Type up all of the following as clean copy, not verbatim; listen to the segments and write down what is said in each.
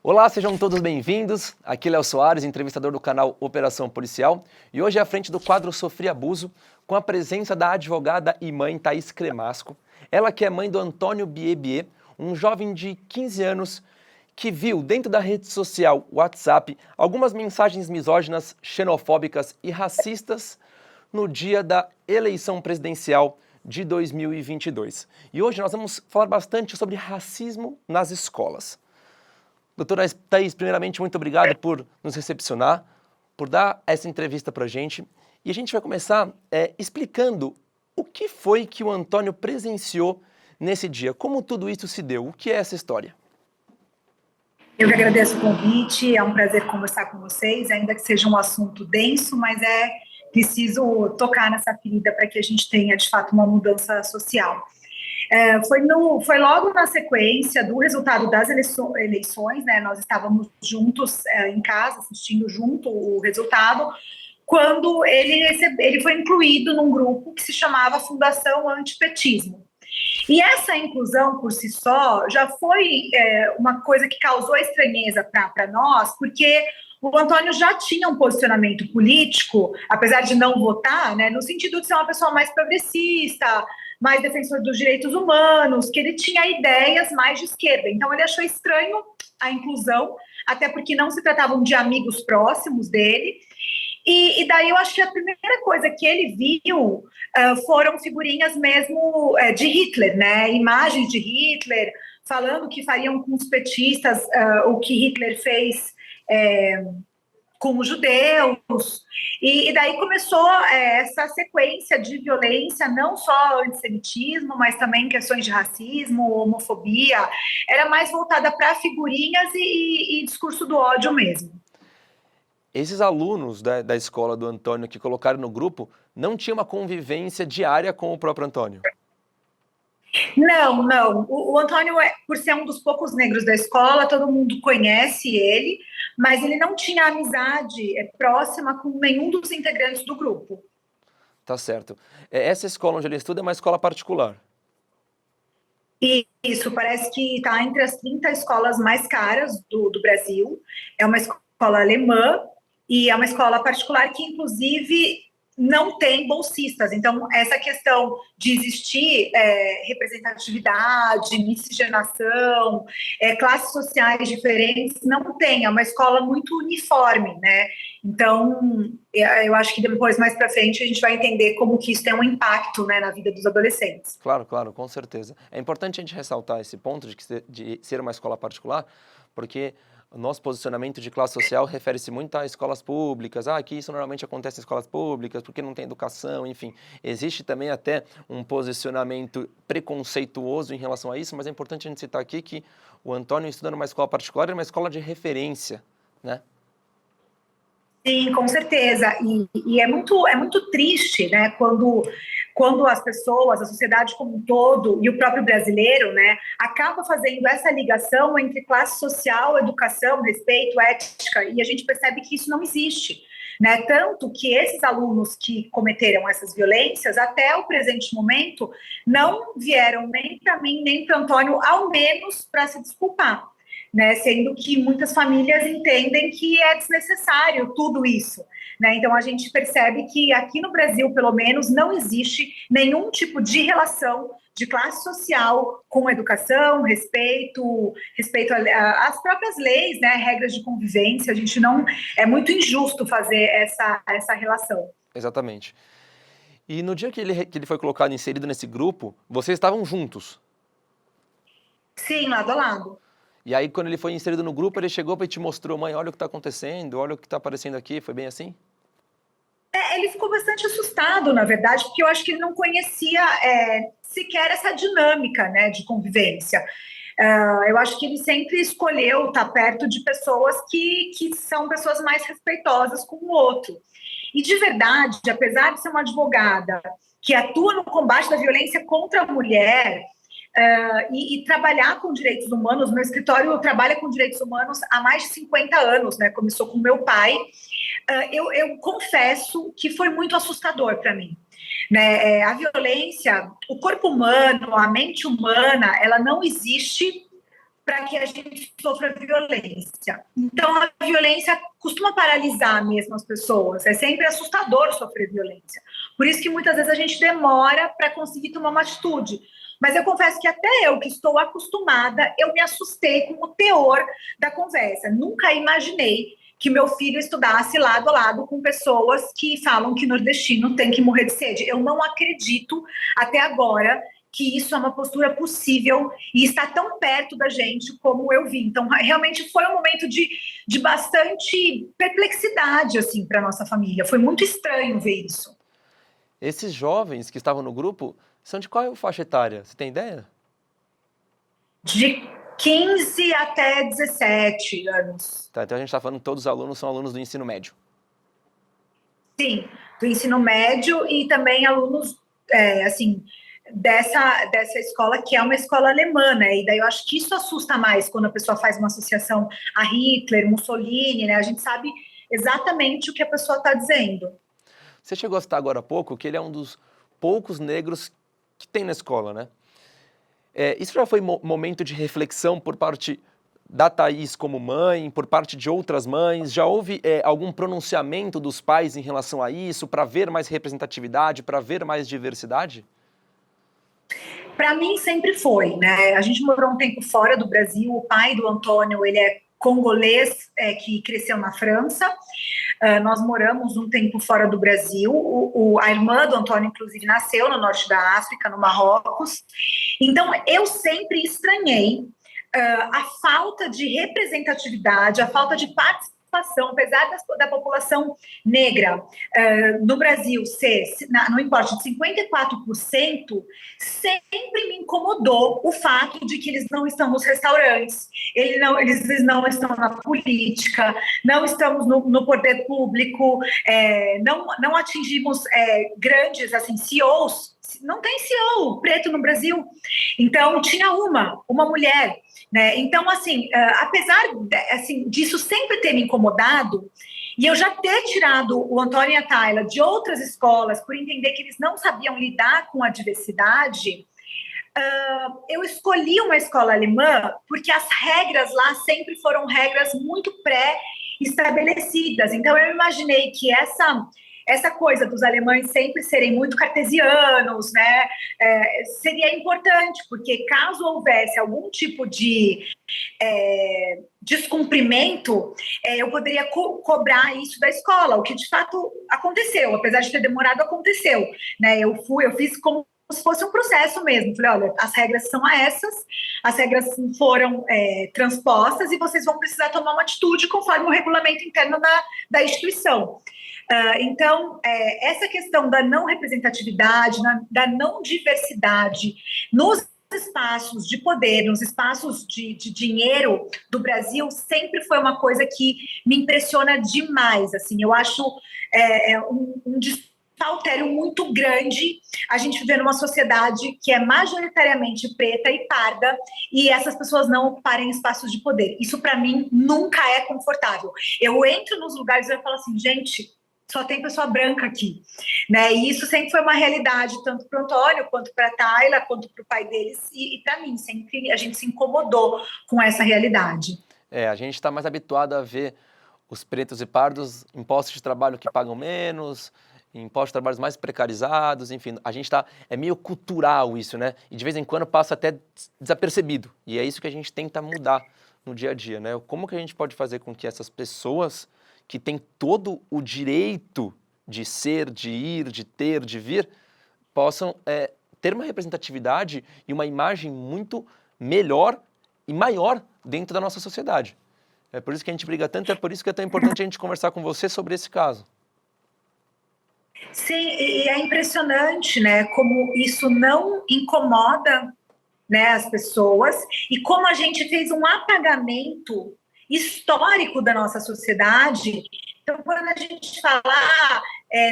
Olá, sejam todos bem-vindos. Aqui é Léo Soares, entrevistador do canal Operação Policial, e hoje é à frente do quadro Sofri Abuso, com a presença da advogada e mãe Thaís Cremasco. Ela que é mãe do Antônio Biebie, um jovem de 15 anos que viu dentro da rede social WhatsApp algumas mensagens misóginas, xenofóbicas e racistas no dia da eleição presidencial de 2022. E hoje nós vamos falar bastante sobre racismo nas escolas. Doutora Thaís, primeiramente, muito obrigado por nos recepcionar, por dar essa entrevista para a gente. E a gente vai começar explicando o que foi que o Antônio presenciou nesse dia, como tudo isso se deu, o que é essa história? Eu que agradeço o convite, é um prazer conversar com vocês, ainda que seja um assunto denso, mas é preciso tocar nessa ferida para que a gente tenha, de fato, uma mudança social. Foi logo na sequência do resultado das eleições, né, nós estávamos juntos em casa, assistindo junto o resultado, quando ele foi incluído num grupo que se chamava Fundação Antipetismo. E essa inclusão, por si só, já foi uma coisa que causou estranheza para nós, porque o Antônio já tinha um posicionamento político, apesar de não votar, né, no sentido de ser uma pessoa mais progressista, mais defensor dos direitos humanos, que ele tinha ideias mais de esquerda. Então, ele achou estranho a inclusão, até porque não se tratavam de amigos próximos dele. E daí eu acho que a primeira coisa que ele viu foram figurinhas mesmo de Hitler, né? Imagens de Hitler, falando que fariam com os petistas o que Hitler fez com os judeus, e daí começou essa sequência de violência, não só antissemitismo, mas também questões de racismo, homofobia, era mais voltada para figurinhas e discurso do ódio mesmo. Esses alunos da escola do Antônio que colocaram no grupo não tinham uma convivência diária com o próprio Antônio? Não. O Antônio, por ser um dos poucos negros da escola, todo mundo conhece ele, mas ele não tinha amizade próxima com nenhum dos integrantes do grupo. Tá certo. Essa escola onde ele estuda é uma escola particular? Isso, parece que está entre as 30 escolas mais caras do Brasil. É uma escola alemã e é uma escola particular que, inclusive, não tem bolsistas. Então, essa questão de existir representatividade, miscigenação, classes sociais diferentes, não tem. É uma escola muito uniforme, né? Então, eu acho que depois, mais para frente, a gente vai entender como que isso tem um impacto, né, na vida dos adolescentes. Claro, com certeza. É importante a gente ressaltar esse ponto de ser uma escola particular, porque o nosso posicionamento de classe social refere-se muito a escolas públicas, que isso normalmente acontece em escolas públicas, porque não tem educação, enfim. Existe também até um posicionamento preconceituoso em relação a isso, mas é importante a gente citar aqui que o Antônio estuda numa escola particular, é uma escola de referência, né? Sim, com certeza. E é muito triste, né, quando as pessoas, a sociedade como um todo e o próprio brasileiro, né, acaba fazendo essa ligação entre classe social, educação, respeito, ética, e a gente percebe que isso não existe, né? Tanto que esses alunos que cometeram essas violências, até o presente momento, não vieram nem para mim, nem para Antônio, ao menos para se desculpar, né, sendo que muitas famílias entendem que é desnecessário tudo isso, né? Então a gente percebe que aqui no Brasil, pelo menos, não existe nenhum tipo de relação de classe social com educação, respeito às próprias leis, né, regras de convivência. A gente não, é muito injusto fazer essa relação. Exatamente. E no dia que ele foi colocado, inserido nesse grupo, vocês estavam juntos? Sim, lado a lado. E aí, quando ele foi inserido no grupo, ele chegou e te mostrou: mãe, olha o que está acontecendo, olha o que está aparecendo aqui, foi bem assim? Ele ficou bastante assustado, na verdade, porque eu acho que ele não conhecia sequer essa dinâmica, né, de convivência. Eu acho que ele sempre escolheu estar perto de pessoas que são pessoas mais respeitosas com o outro. E, de verdade, apesar de ser uma advogada que atua no combate da violência contra a mulher, e trabalhar com direitos humanos. Meu escritório trabalha com direitos humanos há mais de 50 anos, né? Começou com meu pai. Eu confesso que foi muito assustador para mim. Né? A violência, o corpo humano, a mente humana, ela não existe para que a gente sofra violência. Então, a violência costuma paralisar mesmo as pessoas. É sempre assustador sofrer violência. Por isso que muitas vezes a gente demora para conseguir tomar uma atitude. Mas eu confesso que até eu, que estou acostumada, eu me assustei com o teor da conversa. Nunca imaginei que meu filho estudasse lado a lado com pessoas que falam que nordestino tem que morrer de sede. Eu não acredito até agora que isso é uma postura possível e está tão perto da gente como eu vi. Então, realmente foi um momento de bastante perplexidade, assim, para nossa família. Foi muito estranho ver isso. Esses jovens que estavam no grupo são de qual faixa etária? Você tem ideia? De 15 até 17 anos. Tá, então a gente está falando que todos os alunos são alunos do ensino médio. Sim, do ensino médio e também alunos, assim, dessa escola, que é uma escola alemã, né? E daí eu acho que isso assusta mais quando a pessoa faz uma associação a Hitler, Mussolini, né? A gente sabe exatamente o que a pessoa está dizendo. Você chegou a citar agora há pouco que ele é um dos poucos negros que tem na escola, né? Isso já foi momento de reflexão por parte da Thaís como mãe, por parte de outras mães? Já houve algum pronunciamento dos pais em relação a isso, para ver mais representatividade, para ver mais diversidade? Para mim sempre foi, né? A gente morou um tempo fora do Brasil. O pai do Antônio, ele é congolês, que cresceu na França. Nós moramos um tempo fora do Brasil. A irmã do Antônio, inclusive, nasceu no norte da África, no Marrocos. Então, eu sempre estranhei a falta de representatividade, a falta de participação, apesar da população negra no Brasil ser, não importa, de 54%, sempre me incomodou o fato de que eles não estão nos restaurantes, eles não estão na política, não estamos no poder público, não atingimos grandes assim, CEOs. Não tem CEO preto no Brasil. Então, tinha uma mulher, né? Então, assim, apesar assim, disso sempre ter me incomodado, e eu já ter tirado o Antônio e a Tayla de outras escolas por entender que eles não sabiam lidar com a diversidade, eu escolhi uma escola alemã porque as regras lá sempre foram regras muito pré-estabelecidas. Então, eu imaginei que essa coisa dos alemães sempre serem muito cartesianos, né, seria importante, porque caso houvesse algum tipo de descumprimento, eu poderia cobrar isso da escola, o que de fato aconteceu, apesar de ter demorado, aconteceu, né? Eu fiz como se fosse um processo mesmo. Falei, olha, as regras são essas, as regras foram transpostas e vocês vão precisar tomar uma atitude conforme o regulamento interno da instituição. Então, essa questão da não representatividade, da não diversidade nos espaços de poder, nos espaços de dinheiro do Brasil, sempre foi uma coisa que me impressiona demais. Assim, eu acho um desfaltério muito grande a gente viver numa sociedade que é majoritariamente preta e parda e essas pessoas não ocuparem espaços de poder. Isso, para mim, nunca é confortável. Eu entro nos lugares e eu falo assim, gente, só tem pessoa branca aqui, né? E isso sempre foi uma realidade, tanto para o Antônio, quanto para a Tayla, quanto para o pai deles, e para mim, sempre a gente se incomodou com essa realidade. A gente está mais habituado a ver os pretos e pardos em postos de trabalho que pagam menos, em postos de trabalho mais precarizados, enfim, a gente está, é meio cultural isso, né? E de vez em quando passa até desapercebido, e é isso que a gente tenta mudar no dia a dia, né? Como que a gente pode fazer com que essas pessoas que têm todo o direito de ser, de ir, de ter, de vir, possam ter uma representatividade e uma imagem muito melhor e maior dentro da nossa sociedade. É por isso que a gente briga tanto, é por isso que é tão importante a gente conversar com você sobre esse caso. Sim, e é impressionante, né, como isso não incomoda, né, as pessoas, e como a gente fez um apagamento histórico da nossa sociedade Então, quando a gente fala,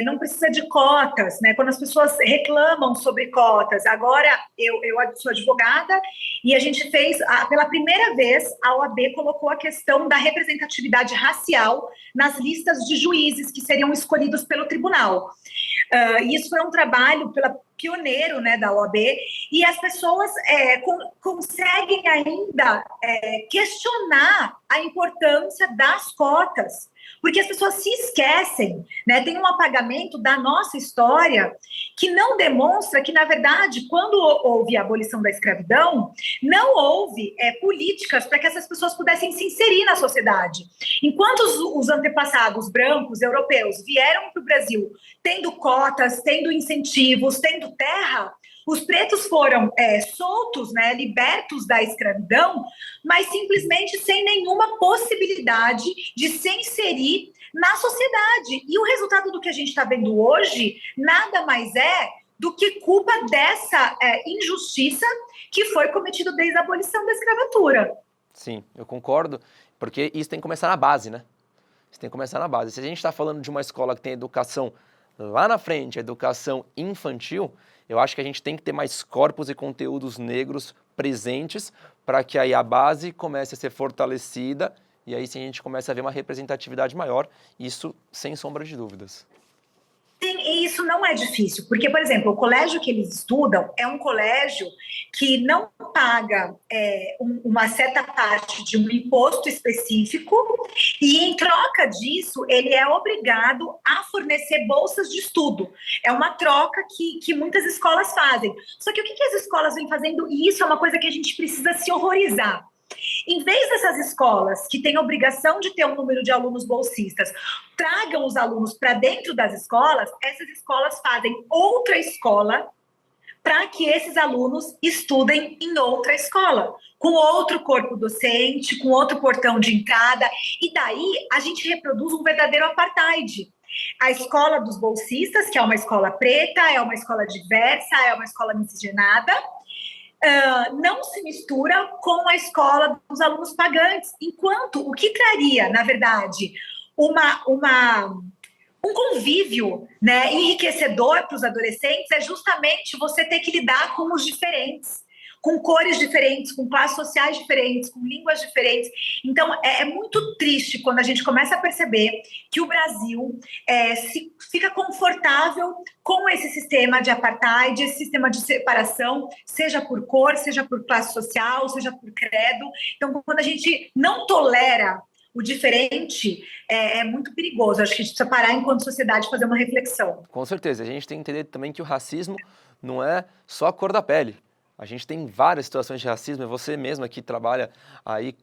não precisa de cotas, né? Quando as pessoas reclamam sobre cotas, agora eu sou advogada e a gente fez, pela primeira vez, a OAB colocou a questão da representatividade racial nas listas de juízes que seriam escolhidos pelo tribunal. Isso foi um trabalho pioneiro, né, da OAB, e as pessoas conseguem ainda questionar a importância das cotas, porque as pessoas se esquecem, né? Tem um apagamento da nossa história que não demonstra que, na verdade, quando houve a abolição da escravidão, não houve políticas para que essas pessoas pudessem se inserir na sociedade. Enquanto os antepassados brancos, europeus, vieram para o Brasil tendo cotas, tendo incentivos, tendo terra, os pretos foram soltos, né, libertos da escravidão, mas simplesmente sem nenhuma possibilidade de se inserir na sociedade. E o resultado do que a gente está vendo hoje nada mais é do que culpa dessa injustiça que foi cometida desde a abolição da escravatura. Sim, eu concordo, porque isso tem que começar na base, né? Isso tem que começar na base. Se a gente está falando de uma escola que tem educação lá na frente, a educação infantil, eu acho que a gente tem que ter mais corpos e conteúdos negros presentes para que aí a base comece a ser fortalecida e aí sim a gente começa a ver uma representatividade maior, isso sem sombra de dúvidas. Sim, e isso não é difícil, porque, por exemplo, o colégio que eles estudam é um colégio que não paga uma certa parte de um imposto específico e, em troca disso, ele é obrigado a fornecer bolsas de estudo. É uma troca que muitas escolas fazem. Só que o que as escolas vêm fazendo? E isso é uma coisa que a gente precisa se horrorizar. Em vez dessas escolas, que têm obrigação de ter um número de alunos bolsistas, tragam os alunos para dentro das escolas, essas escolas fazem outra escola para que esses alunos estudem em outra escola, com outro corpo docente, com outro portão de entrada, e daí a gente reproduz um verdadeiro apartheid. A escola dos bolsistas, que é uma escola preta, é uma escola diversa, é uma escola miscigenada, não se mistura com a escola dos alunos pagantes, enquanto o que traria, na verdade, um convívio, né, enriquecedor para os adolescentes é justamente você ter que lidar com os diferentes, com cores diferentes, com classes sociais diferentes, com línguas diferentes. Então, é muito triste quando a gente começa a perceber que o Brasil fica confortável com esse sistema de apartheid, esse sistema de separação, seja por cor, seja por classe social, seja por credo. Então, quando a gente não tolera o diferente, é muito perigoso. Acho que a gente precisa parar, enquanto sociedade, fazer uma reflexão. Com certeza, a gente tem que entender também que o racismo não é só a cor da pele. A gente tem várias situações de racismo, e você mesma que trabalha aí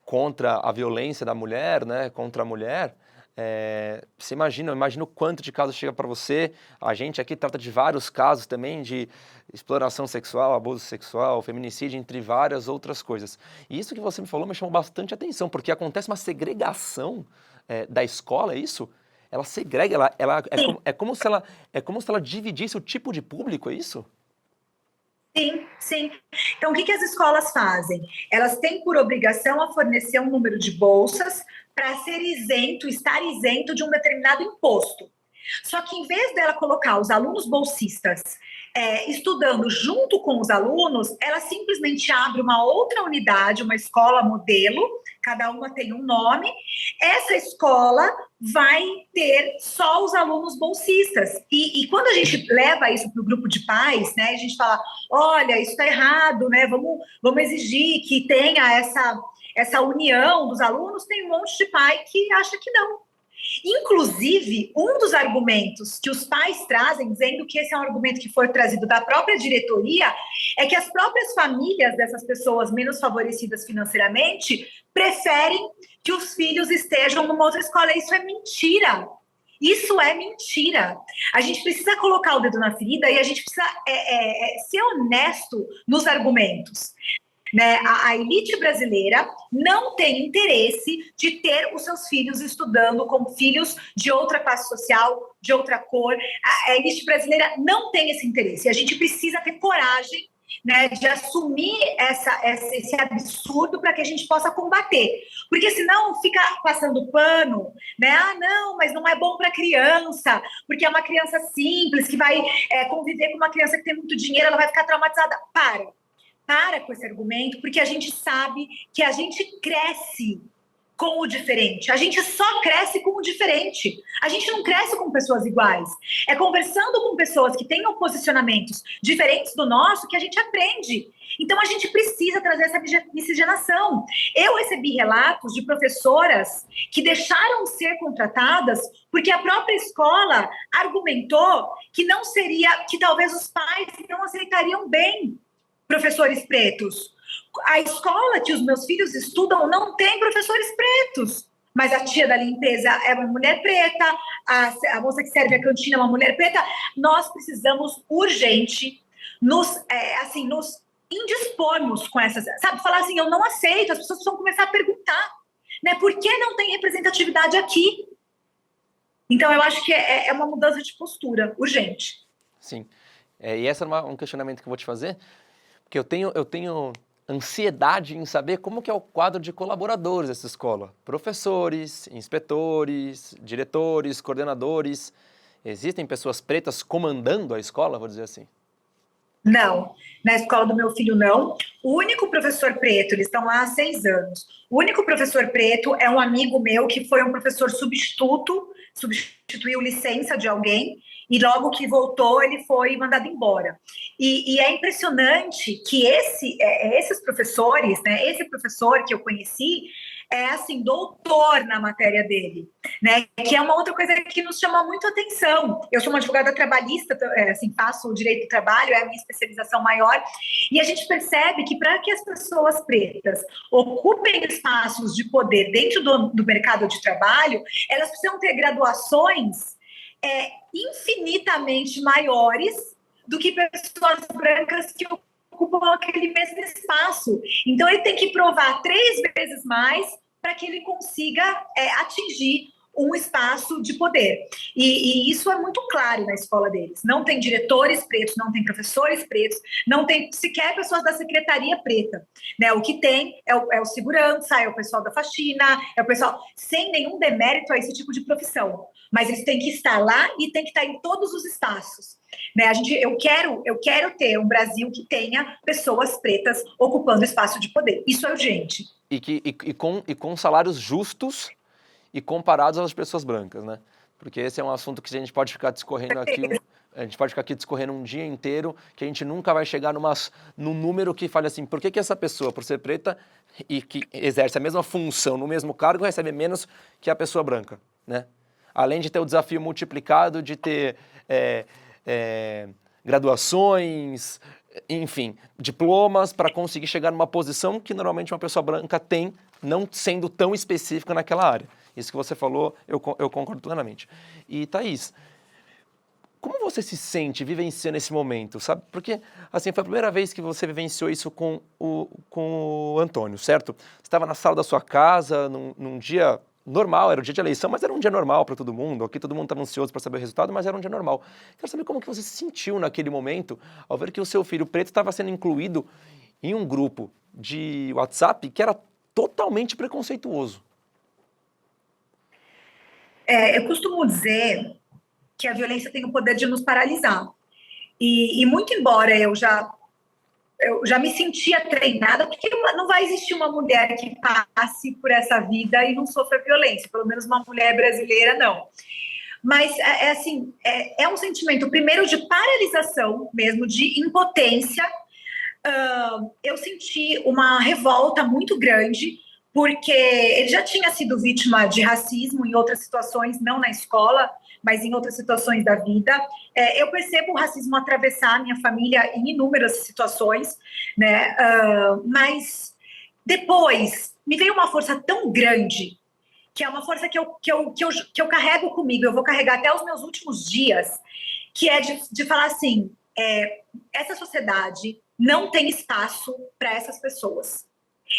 contra a violência da mulher, né, contra a mulher, você imagina o quanto de casos chega para você. A gente aqui trata de vários casos também de exploração sexual, abuso sexual, feminicídio, entre várias outras coisas. E isso que você me falou me chamou bastante atenção, porque acontece uma segregação da escola, é isso? Ela segrega, é como se ela dividisse o tipo de público, é isso? Sim, sim. Então, o que as escolas fazem? Elas têm por obrigação a fornecer um número de bolsas para estar isento de um determinado imposto. Só que, em vez dela colocar os alunos bolsistas estudando junto com os alunos, ela simplesmente abre uma outra unidade, uma escola modelo, cada uma tem um nome. Essa escola vai ter só os alunos bolsistas. E quando a gente leva isso para o grupo de pais, né, a gente fala, olha, isso está errado, né, vamos exigir que tenha essa união dos alunos, tem um monte de pai que acha que não. Inclusive, um dos argumentos que os pais trazem, dizendo que esse é um argumento que foi trazido da própria diretoria, é que as próprias famílias dessas pessoas menos favorecidas financeiramente preferem que os filhos estejam numa outra escola. Isso é mentira. Isso é mentira. A gente precisa colocar o dedo na ferida e a gente precisa ser honesto nos argumentos. Né? A elite brasileira não tem interesse de ter os seus filhos estudando com filhos de outra classe social, de outra cor. A elite brasileira não tem esse interesse. A gente precisa ter coragem né, de assumir esse absurdo para que a gente possa combater. Porque senão fica passando pano, né? Ah, não, mas não é bom para criança, porque é uma criança simples que vai conviver com uma criança que tem muito dinheiro, ela vai ficar traumatizada. Para com esse argumento, porque a gente sabe que a gente cresce com o diferente. A gente só cresce com o diferente. A gente não cresce com pessoas iguais. É conversando com pessoas que tenham posicionamentos diferentes do nosso que a gente aprende. Então, a gente precisa trazer essa miscigenação. Eu recebi relatos de professoras que deixaram de ser contratadas porque a própria escola argumentou que não seria, que talvez os pais não aceitariam bem professores pretos. A escola que os meus filhos estudam não tem professores pretos, mas a tia da limpeza é uma mulher preta, a moça que serve a cantina é uma mulher preta. Nós precisamos urgente nos indispormos com essas, sabe, falar assim, eu não aceito, as pessoas precisam começar a perguntar, né, por que não tem representatividade aqui? Então eu acho que é uma mudança de postura urgente. Sim, e esse é um questionamento que eu vou te fazer, porque eu tenho ansiedade em saber como que é o quadro de colaboradores dessa escola. Professores, inspetores, diretores, coordenadores. Existem pessoas pretas comandando a escola, vou dizer assim? Não, na escola do meu filho não. O único professor preto, eles estão lá há 6 anos, o único professor preto é um amigo meu que foi um professor substituto, substituiu licença de alguém, e logo que voltou, ele foi mandado embora. E é impressionante que esses professores, né, esse professor que eu conheci, é assim, doutor na matéria dele, né? Que é uma outra coisa que nos chama muito atenção. Eu sou uma advogada trabalhista, assim, faço o direito do trabalho, é a minha especialização maior, e a gente percebe que para que as pessoas pretas ocupem espaços de poder dentro do mercado de trabalho, elas precisam ter graduações infinitamente maiores do que pessoas brancas que ocupam aquele mesmo espaço. Então, ele tem que provar 3 vezes mais para que ele consiga atingir um espaço de poder. E isso é muito claro na escola deles. Não tem diretores pretos, não tem professores pretos, não tem sequer pessoas da secretaria preta, né? O que tem é o segurança, é o pessoal da faxina, é o pessoal sem nenhum demérito a esse tipo de profissão. Mas eles têm que estar lá e têm que estar em todos os espaços. Né? Eu quero ter um Brasil que tenha pessoas pretas ocupando espaço de poder. Isso é urgente. E com salários justos e comparados às pessoas brancas, né? Porque esse é um assunto que a gente pode ficar discorrendo aqui, um dia inteiro, que a gente nunca vai chegar num número que fale assim, por que essa pessoa, por ser preta e que exerce a mesma função no mesmo cargo, recebe menos que a pessoa branca, né? Além de ter o desafio multiplicado de ter graduações, enfim, diplomas para conseguir chegar numa posição que normalmente uma pessoa branca tem, não sendo tão específica naquela área. Isso que você falou, eu concordo plenamente. E, Thaís, como você se sente vivenciando esse momento, sabe? Porque, assim, foi a primeira vez que você vivenciou isso com o Antônio, certo? Você estava na sala da sua casa, num dia normal, era o dia de eleição, mas era um dia normal para todo mundo. Aqui todo mundo estava ansioso para saber o resultado, mas era um dia normal. Quero saber como que você se sentiu naquele momento ao ver que o seu filho preto estava sendo incluído em um grupo de WhatsApp que era totalmente preconceituoso. Eu costumo dizer que a violência tem o poder de nos paralisar. E muito embora eu já me sentia treinada, porque não vai existir uma mulher que passe por essa vida e não sofra violência, pelo menos uma mulher brasileira, não. Mas, é um sentimento, primeiro, de paralisação mesmo, de impotência. Eu senti uma revolta muito grande, porque ele já tinha sido vítima de racismo em outras situações, não na escola, mas em outras situações da vida. Eu percebo o racismo atravessar a minha família em inúmeras situações, né? Mas depois me veio uma força tão grande, que é uma força que eu carrego comigo, eu vou carregar até os meus últimos dias, que é de falar assim, essa sociedade não tem espaço para essas pessoas.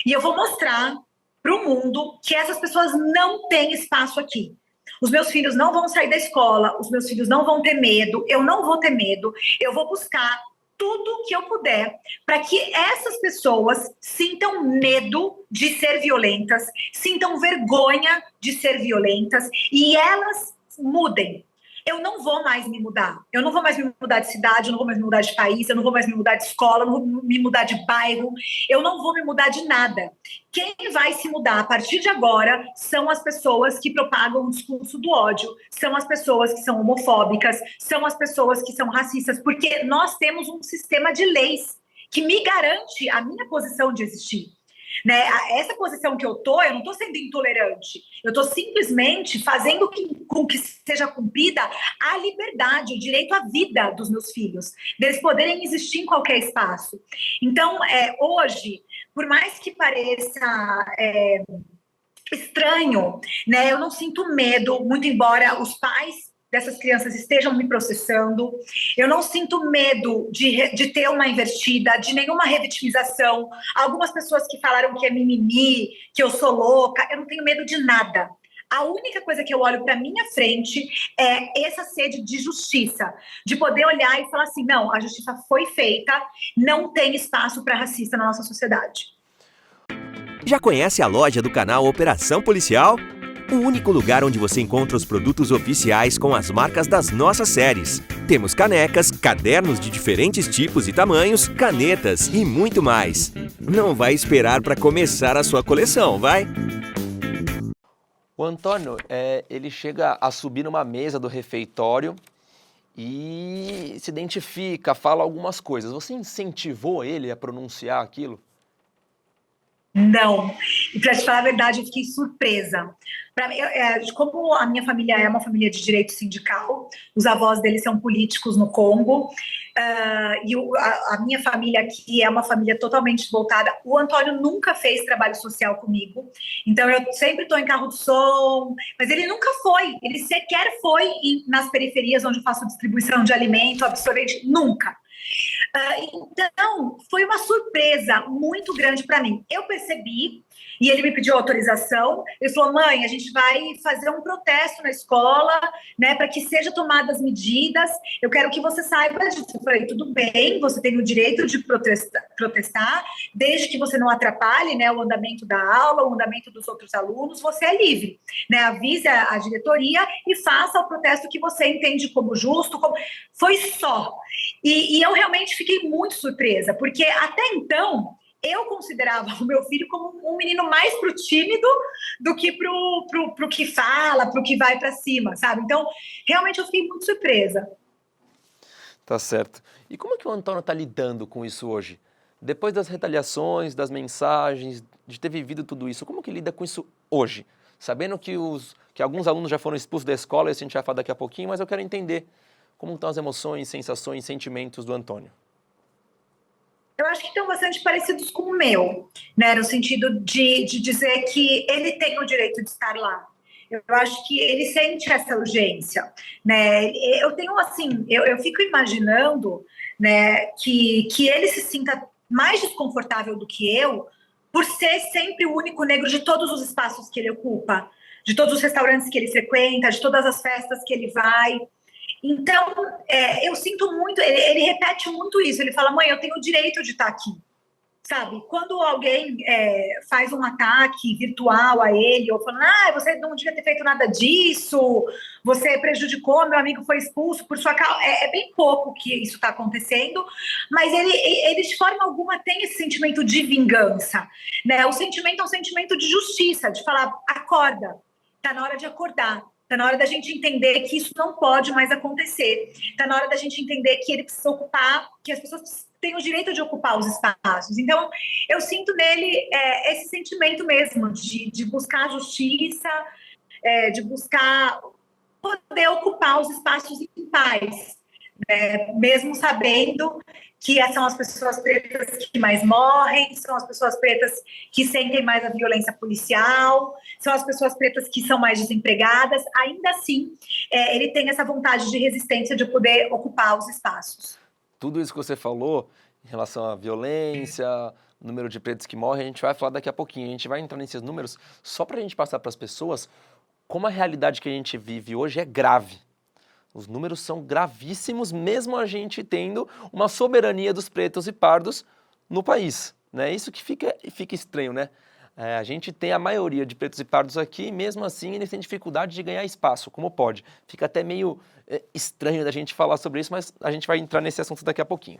E eu vou mostrar para o mundo que essas pessoas não têm espaço aqui. Os meus filhos não vão sair da escola, os meus filhos não vão ter medo, eu não vou ter medo, eu vou buscar tudo que eu puder para que essas pessoas sintam medo de ser violentas, sintam vergonha de ser violentas e elas mudem. Eu não vou mais me mudar. Eu não vou mais me mudar de cidade, eu não vou mais me mudar de país, eu não vou mais me mudar de escola, eu não vou me mudar de bairro, eu não vou me mudar de nada. Quem vai se mudar a partir de agora são as pessoas que propagam o discurso do ódio, são as pessoas que são homofóbicas, são as pessoas que são racistas, porque nós temos um sistema de leis que me garante a minha posição de existir. Né? Essa posição que eu não estou sendo intolerante, eu estou simplesmente fazendo com que seja cumprida a liberdade, o direito à vida dos meus filhos, deles poderem existir em qualquer espaço. Então, hoje, por mais que pareça estranho, né, eu não sinto medo, muito embora os pais dessas crianças estejam me processando. Eu não sinto medo de ter uma investida, de nenhuma revitimização. Algumas pessoas que falaram que é mimimi, que eu sou louca, eu não tenho medo de nada. A única coisa que eu olho para minha frente é essa sede de justiça, de poder olhar e falar assim, não, a justiça foi feita, não tem espaço para racista na nossa sociedade. Já conhece a loja do canal Operação Policial? O único lugar onde você encontra os produtos oficiais com as marcas das nossas séries. Temos canecas, cadernos de diferentes tipos e tamanhos, canetas e muito mais. Não vai esperar para começar a sua coleção, vai? O Antônio, ele chega a subir numa mesa do refeitório e se identifica, fala algumas coisas. Você incentivou ele a pronunciar aquilo? Não. E para te falar a verdade, eu fiquei surpresa. Como a minha família é uma família de direito sindical, os avós deles são políticos no Congo, e a minha família aqui é uma família totalmente voltada. O Antônio nunca fez trabalho social comigo, então eu sempre estou em carro de som, mas ele nunca foi, ele sequer foi nas periferias onde eu faço distribuição de alimento, absorvente, nunca. Então, foi uma surpresa muito grande para mim. Eu percebi, e ele me pediu autorização, ele falou, mãe, a gente vai fazer um protesto na escola, né, para que sejam tomadas medidas, eu quero que você saiba disso. Eu falei, tudo bem, você tem o direito de protestar, desde que você não atrapalhe, né, o andamento da aula, o andamento dos outros alunos, você é livre, né, avise a diretoria e faça o protesto que você entende como justo, foi só. E eu realmente fiquei muito surpresa, porque até então eu considerava o meu filho como um menino mais pro tímido do que pro que fala, pro que vai para cima, sabe? Então, realmente eu fiquei muito surpresa. Tá certo. E como que o Antônio está lidando com isso hoje? Depois das retaliações, das mensagens, de ter vivido tudo isso, como que lida com isso hoje? Sabendo que alguns alunos já foram expulsos da escola, isso a gente vai falar daqui a pouquinho, mas eu quero entender como estão as emoções, sensações, sentimentos do Antônio. Eu acho que estão bastante parecidos com o meu, né? No sentido de dizer que ele tem o direito de estar lá. Eu acho que ele sente essa urgência, né? Eu tenho, assim, eu fico imaginando, né, que ele se sinta mais desconfortável do que eu por ser sempre o único negro de todos os espaços que ele ocupa, de todos os restaurantes que ele frequenta, de todas as festas que ele vai. Então, eu sinto muito, ele repete muito isso, ele fala, mãe, eu tenho o direito de estar aqui, sabe? Quando alguém faz um ataque virtual a ele, ou falando, você não devia ter feito nada disso, você prejudicou, meu amigo foi expulso por sua causa, é bem pouco que isso está acontecendo, mas ele de forma alguma tem esse sentimento de vingança, né? O sentimento é um sentimento de justiça, de falar, acorda, tá na hora de acordar. Está na hora da gente entender que isso não pode mais acontecer. Está na hora da gente entender que ele precisa ocupar, que as pessoas têm o direito de ocupar os espaços. Então, eu sinto nele esse sentimento mesmo de buscar justiça, de buscar poder ocupar os espaços em paz, né? Mesmo sabendo que são as pessoas pretas que mais morrem, são as pessoas pretas que sentem mais a violência policial, são as pessoas pretas que são mais desempregadas, ainda assim, ele tem essa vontade de resistência de poder ocupar os espaços. Tudo isso que você falou em relação à violência, número de pretos que morrem, a gente vai falar daqui a pouquinho, a gente vai entrar nesses números só para a gente passar para as pessoas como a realidade que a gente vive hoje é grave. Os números são gravíssimos, mesmo a gente tendo uma soberania dos pretos e pardos no país, né? Isso que fica estranho, né? A gente tem a maioria de pretos e pardos aqui, e mesmo assim eles têm dificuldade de ganhar espaço, como pode. Fica até meio estranho da gente falar sobre isso, mas a gente vai entrar nesse assunto daqui a pouquinho.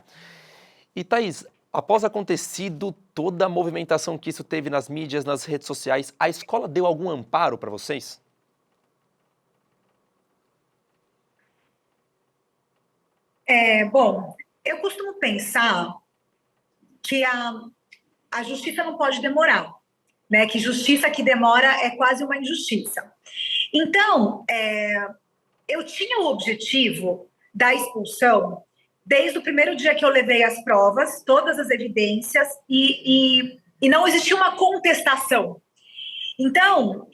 E Thaís, após acontecido toda a movimentação que isso teve nas mídias, nas redes sociais, a escola deu algum amparo para vocês? Bom, eu costumo pensar que a justiça não pode demorar, né? Que justiça que demora é quase uma injustiça. Então, eu tinha o objetivo da expulsão desde o primeiro dia que eu levei as provas, todas as evidências, e não existia uma contestação. Então,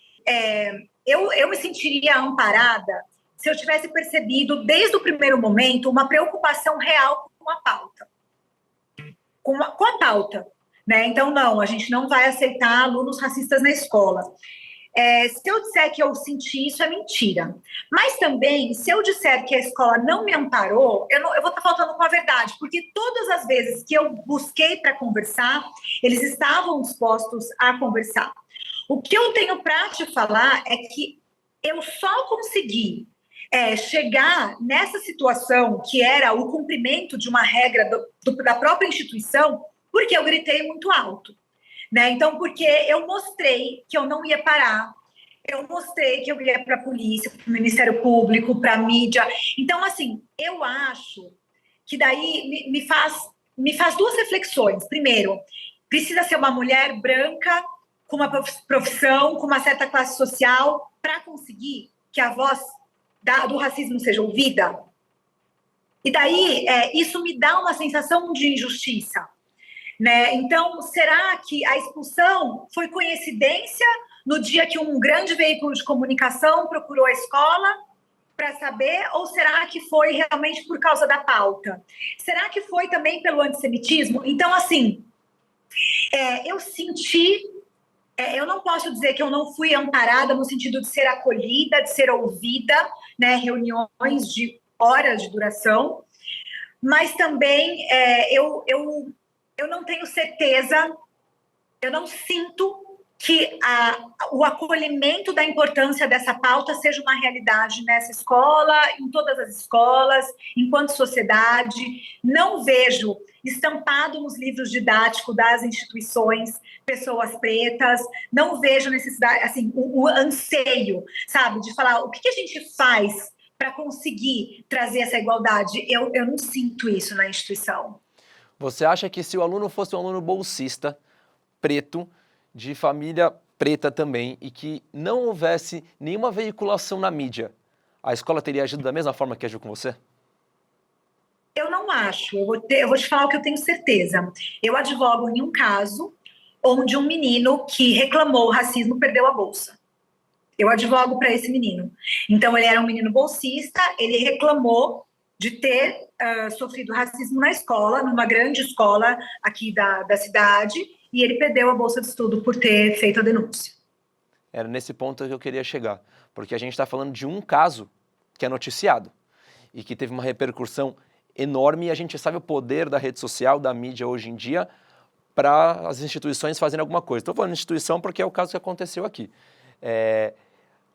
eu me sentiria amparada se eu tivesse percebido, desde o primeiro momento, uma preocupação real com a pauta. Com a pauta, né? Então, não, a gente não vai aceitar alunos racistas na escola. Se eu disser que eu senti isso, é mentira. Mas também, se eu disser que a escola não me amparou, eu vou estar faltando com a verdade, porque todas as vezes que eu busquei para conversar, eles estavam dispostos a conversar. O que eu tenho para te falar é que eu só consegui chegar nessa situação, que era o cumprimento de uma regra da própria instituição, porque eu gritei muito alto. Né? Então, porque eu mostrei que eu não ia parar, eu mostrei que eu ia para a polícia, para o Ministério Público, para a mídia. Então, assim, eu acho que daí me faz duas reflexões. Primeiro, precisa ser uma mulher branca, com uma profissão, com uma certa classe social, para conseguir que a voz do racismo seja ouvida. E daí, isso me dá uma sensação de injustiça. Né? Então, será que a expulsão foi coincidência no dia que um grande veículo de comunicação procurou a escola para saber, ou será que foi realmente por causa da pauta? Será que foi também pelo antissemitismo? Então, assim, eu senti, eu não posso dizer que eu não fui amparada no sentido de ser acolhida, de ser ouvida, né? Reuniões de horas de duração, mas também eu não tenho certeza, eu não sinto que o acolhimento da importância dessa pauta seja uma realidade nessa escola, em todas as escolas, enquanto sociedade. Não vejo estampado nos livros didáticos das instituições pessoas pretas, não vejo necessidade, assim, o anseio, sabe, de falar o que a gente faz para conseguir trazer essa igualdade. Eu não sinto isso na instituição. Você acha que se o aluno fosse um aluno bolsista, preto, de família preta também, e que não houvesse nenhuma veiculação na mídia, a escola teria agido da mesma forma que agiu com você? Eu não acho. Eu vou te falar o que eu tenho certeza. Eu advogo em um caso onde um menino que reclamou racismo perdeu a bolsa. Eu advogo para esse menino. Então, ele era um menino bolsista, ele reclamou de ter sofrido racismo na escola, numa grande escola aqui da cidade, e ele perdeu a bolsa de estudo por ter feito a denúncia. Era nesse ponto que eu queria chegar, porque a gente está falando de um caso que é noticiado e que teve uma repercussão enorme, e a gente sabe o poder da rede social, da mídia hoje em dia, para as instituições fazerem alguma coisa. Estou falando de instituição porque é o caso que aconteceu aqui.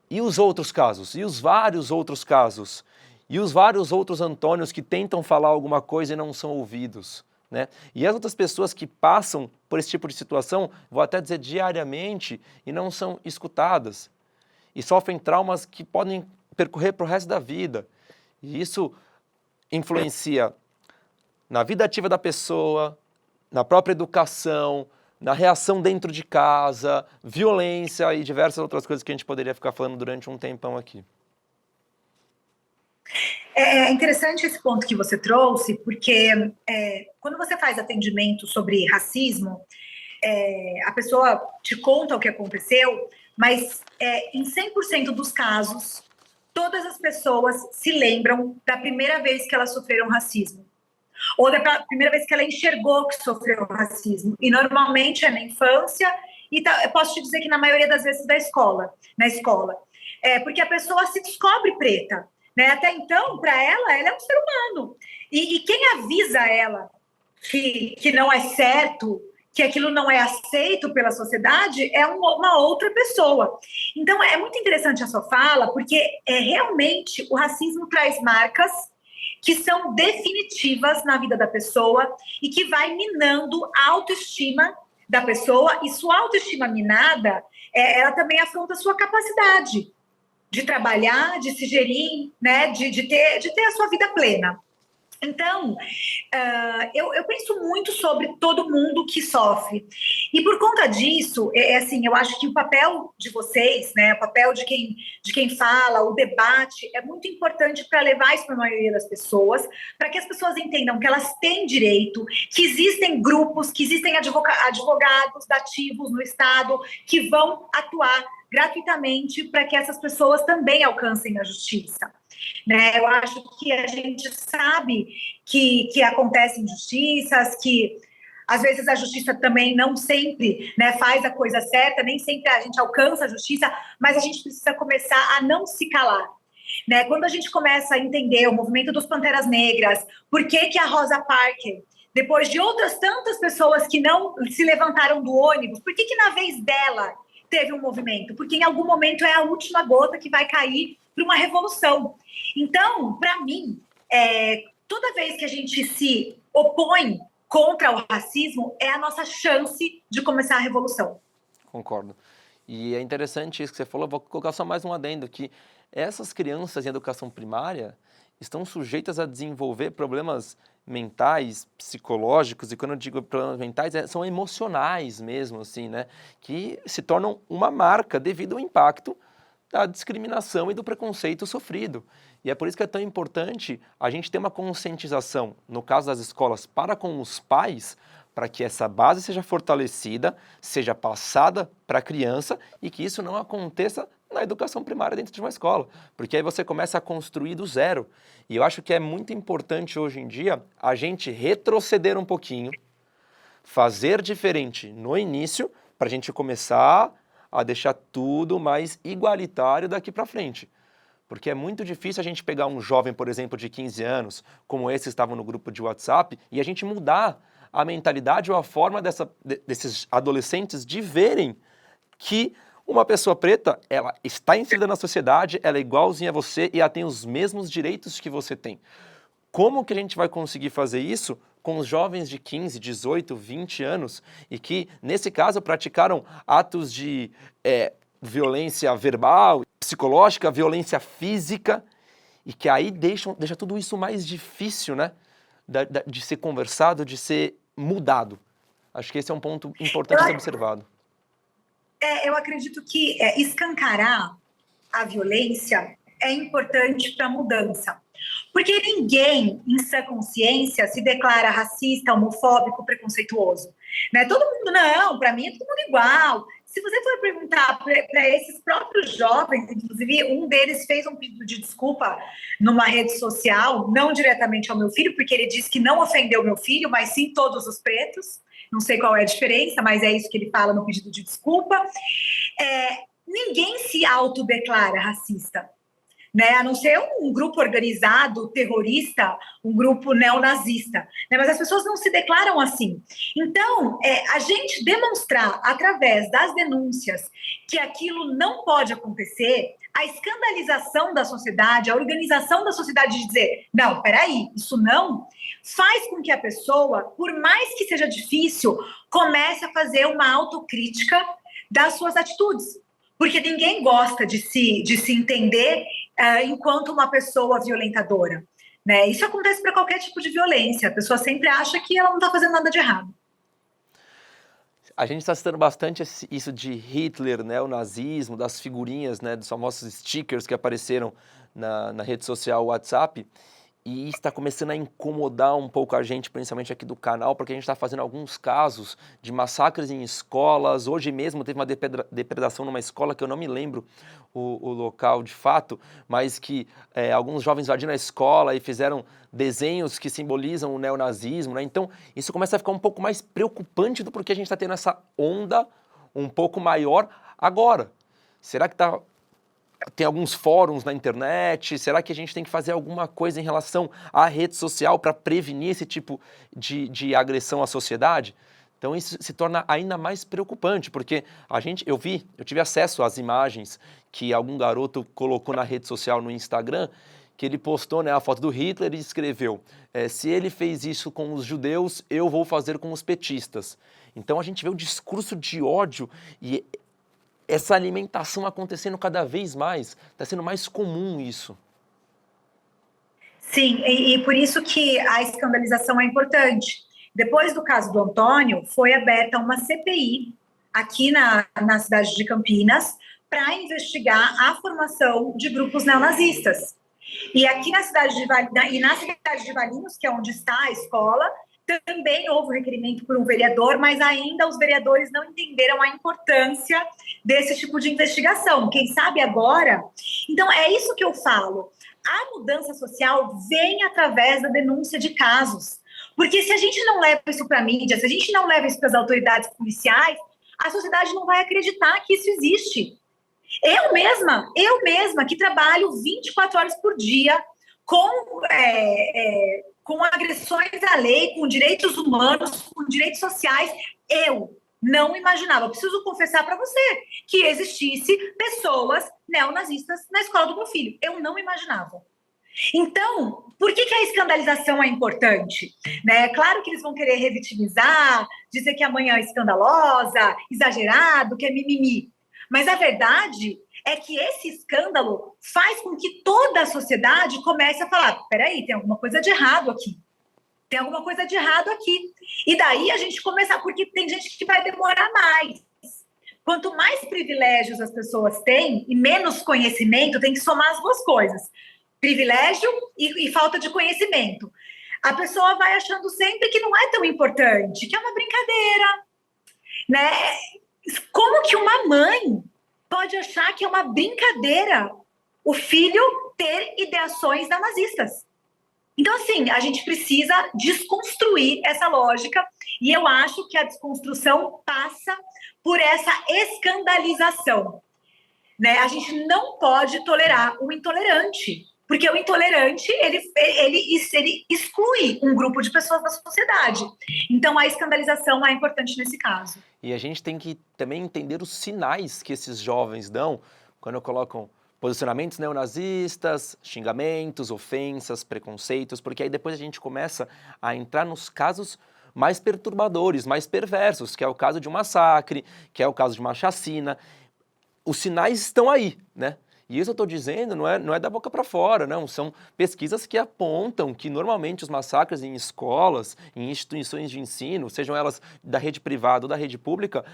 E os outros casos? E os vários outros casos? E os vários outros Antônios que tentam falar alguma coisa e não são ouvidos, né? E as outras pessoas que passam por esse tipo de situação, vou até dizer diariamente, e não são escutadas. E sofrem traumas que podem percorrer para o resto da vida. E isso influencia na vida ativa da pessoa, na própria educação, na reação dentro de casa, violência e diversas outras coisas que a gente poderia ficar falando durante um tempão aqui. É interessante esse ponto que você trouxe, porque quando você faz atendimento sobre racismo, a pessoa te conta o que aconteceu, mas em 100% dos casos, todas as pessoas se lembram da primeira vez que elas sofreram racismo, ou da primeira vez que ela enxergou que sofreu racismo, e normalmente é na infância, e eu posso te dizer que na maioria das vezes na escola, porque a pessoa se descobre preta, né? Até então, para ela é um ser humano. E quem avisa ela que não é certo, que aquilo não é aceito pela sociedade, é uma outra pessoa. Então, é muito interessante a sua fala, porque realmente o racismo traz marcas que são definitivas na vida da pessoa e que vai minando a autoestima da pessoa, e sua autoestima minada, ela também afronta a sua capacidade de trabalhar, de se gerir, né, de ter a sua vida plena. Então, eu penso muito sobre todo mundo que sofre. E por conta disso, assim, eu acho que o papel de vocês, né, o papel de quem fala, o debate, é muito importante para levar isso para a maioria das pessoas, para que as pessoas entendam que elas têm direito, que existem grupos, que existem advogados dativos no Estado que vão atuar gratuitamente para que essas pessoas também alcancem a justiça. Né? Eu acho que a gente sabe que acontecem injustiças, que às vezes a justiça também não sempre, né, faz a coisa certa, nem sempre a gente alcança a justiça, mas a gente precisa começar a não se calar. Né? Quando a gente começa a entender o movimento dos Panteras Negras, por que a Rosa Parks, depois de outras tantas pessoas que não se levantaram do ônibus, por que na vez dela teve um movimento? Porque em algum momento é a última gota que vai cair para uma revolução. Então, para mim, toda vez que a gente se opõe contra o racismo, é a nossa chance de começar a revolução. Concordo. E é interessante isso que você falou, vou colocar só mais um adendo, que essas crianças em educação primária estão sujeitas a desenvolver problemas mentais, psicológicos, e quando eu digo problemas mentais, são emocionais mesmo, assim, né? Que se tornam uma marca devido ao impacto da discriminação e do preconceito sofrido. E é por isso que é tão importante a gente ter uma conscientização, no caso das escolas, para com os pais, para que essa base seja fortalecida, seja passada para a criança e que isso não aconteça na educação primária dentro de uma escola, porque aí você começa a construir do zero. E eu acho que é muito importante hoje em dia a gente retroceder um pouquinho, fazer diferente no início, para a gente começar a deixar tudo mais igualitário daqui para frente. Porque é muito difícil a gente pegar um jovem, por exemplo, de 15 anos, como esse que estavam no grupo de WhatsApp, e a gente mudar a mentalidade ou a forma desses adolescentes de verem que uma pessoa preta, ela está inserida na sociedade, ela é igualzinha a você e ela tem os mesmos direitos que você tem. Como que a gente vai conseguir fazer isso com os jovens de 15, 18, 20 anos e que, nesse caso, praticaram atos de violência verbal, psicológica, violência física, e que aí deixa tudo isso mais difícil, né? De ser conversado, de ser mudado. Acho que esse é um ponto importante a ser observado. Eu acredito que escancarar a violência é importante para a mudança. Porque ninguém, em sua consciência, se declara racista, homofóbico, preconceituoso. Né? Todo mundo, não, para mim é todo mundo igual. Se você for perguntar para esses próprios jovens, inclusive um deles fez um pedido de desculpa numa rede social, não diretamente ao meu filho, porque ele disse que não ofendeu meu filho, mas sim todos os pretos. Não sei qual é a diferença, mas é isso que ele fala no pedido de desculpa. Ninguém se autodeclara racista, né? A não ser um grupo organizado, terrorista, um grupo neonazista. Né? Mas as pessoas não se declaram assim. Então, a gente demonstrar, através das denúncias, que aquilo não pode acontecer, a escandalização da sociedade, a organização da sociedade de dizer, não, peraí, isso não, faz com que a pessoa, por mais que seja difícil, comece a fazer uma autocrítica das suas atitudes. Porque ninguém gosta de se entender enquanto uma pessoa violentadora. Né? Isso acontece para qualquer tipo de violência. A pessoa sempre acha que ela não está fazendo nada de errado. A gente está citando bastante isso de Hitler, né, o nazismo, das figurinhas, né, dos famosos stickers que apareceram na rede social WhatsApp. E está começando a incomodar um pouco a gente, principalmente aqui do canal, porque a gente está fazendo alguns casos de massacres em escolas. Hoje mesmo teve uma depredação numa escola que eu não me lembro o local de fato, mas que alguns jovens invadiram a escola e fizeram desenhos que simbolizam o neonazismo, né? Então, isso começa a ficar um pouco mais preocupante do porquê a gente está tendo essa onda um pouco maior agora. Será que está tem alguns fóruns na internet? Será que a gente tem que fazer alguma coisa em relação à rede social para prevenir esse tipo de agressão à sociedade? Então isso se torna ainda mais preocupante, porque eu tive acesso às imagens que algum garoto colocou na rede social no Instagram, que ele postou, né, a foto do Hitler e escreveu: se ele fez isso com os judeus, eu vou fazer com os petistas. Então a gente vê o discurso de ódio e essa alimentação acontecendo cada vez mais, está sendo mais comum isso. Sim, e por isso que a escandalização é importante. Depois do caso do Antônio, foi aberta uma CPI aqui na cidade de Campinas para investigar a formação de grupos neonazistas. E aqui na cidade de Valinhos, que é onde está a escola, também houve requerimento por um vereador, mas ainda os vereadores não entenderam a importância desse tipo de investigação. Quem sabe agora? Então, é isso que eu falo. A mudança social vem através da denúncia de casos. Porque se a gente não leva isso para a mídia, se a gente não leva isso para as autoridades policiais, a sociedade não vai acreditar que isso existe. Eu mesma, que trabalho 24 horas por dia com agressões à lei, com direitos humanos, com direitos sociais, eu não imaginava. Eu preciso confessar para você que existisse pessoas neonazistas na escola do meu filho. Eu não imaginava. Então, por que a escandalização é importante? Né? Claro que eles vão querer revitimizar, dizer que amanhã é escandalosa, exagerado, que é mimimi. Mas a verdade é que esse escândalo faz com que toda a sociedade comece a falar: peraí, tem alguma coisa de errado aqui. Tem alguma coisa de errado aqui. E daí a gente começar, porque tem gente que vai demorar mais. Quanto mais privilégios as pessoas têm e menos conhecimento, tem que somar as duas coisas. Privilégio e falta de conhecimento. A pessoa vai achando sempre que não é tão importante, que é uma brincadeira, né? Como que uma mãe pode achar que é uma brincadeira o filho ter ideações neonazistas? Então, assim, a gente precisa desconstruir essa lógica e eu acho que a desconstrução passa por essa escandalização, né? A gente não pode tolerar o intolerante, porque o intolerante, ele exclui um grupo de pessoas da sociedade. Então, a escandalização é importante nesse caso. E a gente tem que também entender os sinais que esses jovens dão quando colocam posicionamentos neonazistas, xingamentos, ofensas, preconceitos, porque aí depois a gente começa a entrar nos casos mais perturbadores, mais perversos, que é o caso de um massacre, que é o caso de uma chacina. Os sinais estão aí, né? E isso eu estou dizendo não é da boca para fora, não. São pesquisas que apontam que normalmente os massacres em escolas, em instituições de ensino, sejam elas da rede privada ou da rede pública,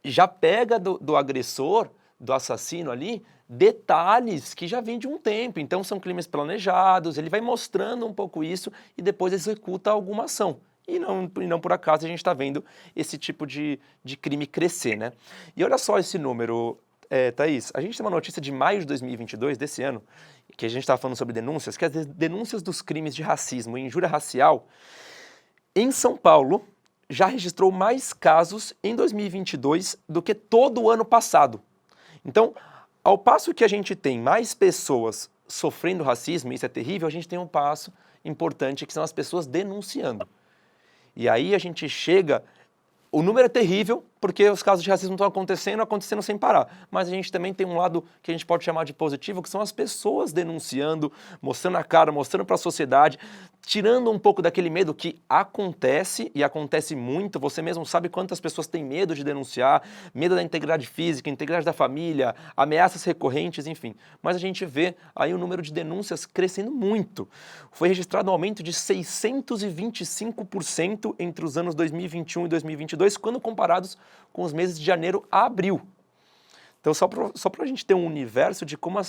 já pega do agressor, do assassino ali, detalhes que já vêm de um tempo. Então são crimes planejados, ele vai mostrando um pouco isso e depois executa alguma ação. E não por acaso a gente está vendo esse tipo de crime crescer, né? E olha só esse número, Thaís, a gente tem uma notícia de maio de 2022, desse ano, que a gente estava falando sobre denúncias, que as denúncias dos crimes de racismo e injúria racial em São Paulo já registrou mais casos em 2022 do que todo o ano passado. Então, ao passo que a gente tem mais pessoas sofrendo racismo, e isso é terrível, a gente tem um passo importante que são as pessoas denunciando. E aí a gente chega... O número é terrível, porque os casos de racismo estão acontecendo sem parar. Mas a gente também tem um lado que a gente pode chamar de positivo, que são as pessoas denunciando, mostrando a cara, mostrando para a sociedade, tirando um pouco daquele medo que acontece, e acontece muito. Você mesmo sabe quantas pessoas têm medo de denunciar, medo da integridade física, integridade da família, ameaças recorrentes, enfim. Mas a gente vê aí o número de denúncias crescendo muito. Foi registrado um aumento de 625% entre os anos 2021 e 2022, quando comparados com os meses de janeiro a abril. Então, só para a gente ter um universo de como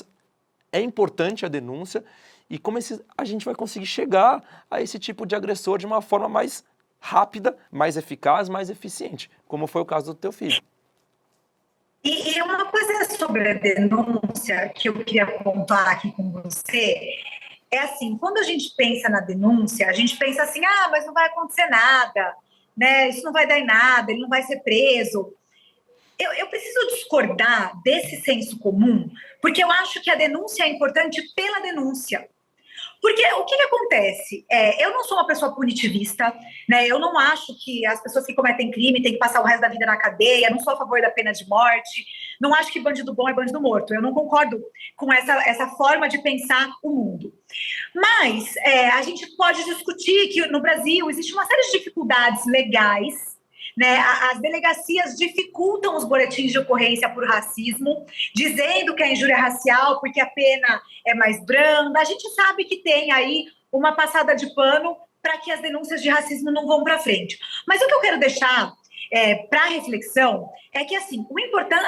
é importante a denúncia e como a gente vai conseguir chegar a esse tipo de agressor de uma forma mais rápida, mais eficaz, mais eficiente, como foi o caso do teu filho. E uma coisa sobre a denúncia que eu queria pontuar aqui com você é assim, quando a gente pensa na denúncia, a gente pensa assim, mas não vai acontecer nada, né? Isso não vai dar em nada, ele não vai ser preso. eu preciso discordar desse senso comum, porque eu acho que a denúncia é importante pela denúncia. Porque o que acontece? Eu não sou uma pessoa punitivista, né? Eu não acho que as pessoas que cometem crime têm que passar o resto da vida na cadeia, não sou a favor da pena de morte, não acho que bandido bom é bandido morto. Eu não concordo com essa forma de pensar o mundo. Mas a gente pode discutir que no Brasil existe uma série de dificuldades legais, né? As delegacias dificultam os boletins de ocorrência por racismo, dizendo que é injúria racial porque a pena é mais branda. A gente sabe que tem aí uma passada de pano para que as denúncias de racismo não vão para frente. Mas o que eu quero deixar para reflexão é que assim,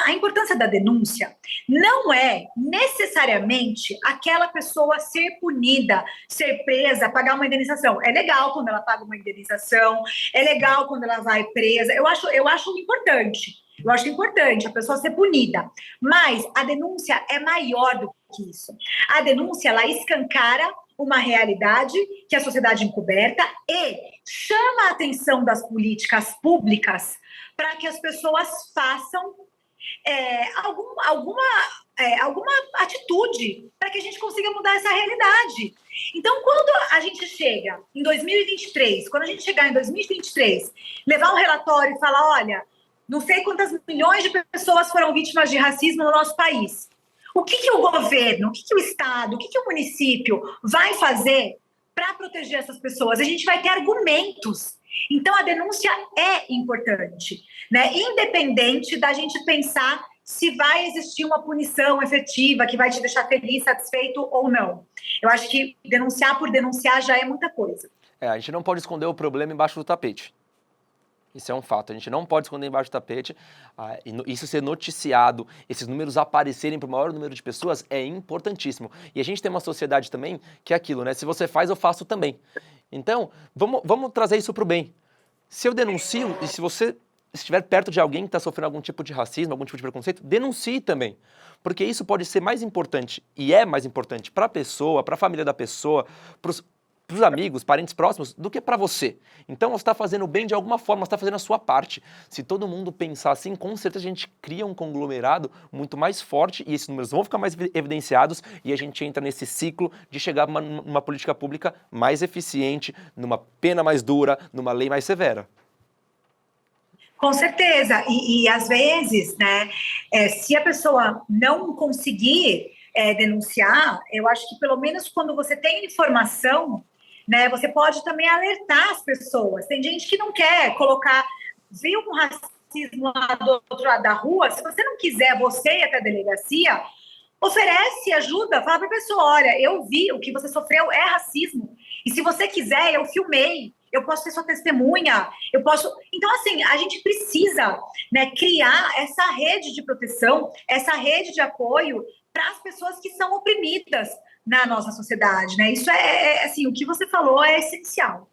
a importância da denúncia não é necessariamente aquela pessoa ser punida, ser presa, pagar uma indenização. É legal quando ela paga uma indenização, é legal quando ela vai presa. Eu acho importante. Eu acho importante a pessoa ser punida, mas a denúncia é maior do que isso. A denúncia, ela escancara uma realidade que a sociedade encoberta e chama a atenção das políticas públicas para que as pessoas façam alguma atitude para que a gente consiga mudar essa realidade. Então, quando a gente chega em 2023, quando a gente chegar em 2023, levar um relatório e falar, olha, não sei quantas milhões de pessoas foram vítimas de racismo no nosso país. O que o governo, o que o Estado, o que o município vai fazer para proteger essas pessoas? A gente vai ter argumentos. Então, a denúncia é importante, né? Independente da gente pensar se vai existir uma punição efetiva que vai te deixar feliz, satisfeito ou não. Eu acho que denunciar por denunciar já é muita coisa. A gente não pode esconder o problema embaixo do tapete. Isso é um fato, a gente não pode esconder embaixo do tapete, isso ser noticiado, esses números aparecerem para o maior número de pessoas é importantíssimo. E a gente tem uma sociedade também que é aquilo, né? Se você faz, eu faço também. Então, vamos trazer isso para o bem. Se eu denuncio, e se você estiver perto de alguém que está sofrendo algum tipo de racismo, algum tipo de preconceito, denuncie também. Porque isso pode ser mais importante, e é mais importante para a pessoa, para a família da pessoa, para os amigos, parentes próximos, do que para você. Então você está fazendo bem de alguma forma, você está fazendo a sua parte. Se todo mundo pensar assim, com certeza a gente cria um conglomerado muito mais forte e esses números vão ficar mais evidenciados e a gente entra nesse ciclo de chegar numa política pública mais eficiente, numa pena mais dura, numa lei mais severa. Com certeza. E às vezes, né, se a pessoa não conseguir denunciar, eu acho que pelo menos quando você tem informação, né, você pode também alertar as pessoas. Tem gente que não quer viu um racismo lá do outro lado da rua, se você não quiser você ir até a delegacia, oferece ajuda, fala para a pessoa, olha, eu vi, o que você sofreu é racismo, e se você quiser, eu filmei, eu posso ser sua testemunha, eu posso... Então, assim, a gente precisa, né, criar essa rede de proteção, essa rede de apoio para as pessoas que são oprimidas na nossa sociedade, né? Isso assim, o que você falou é essencial.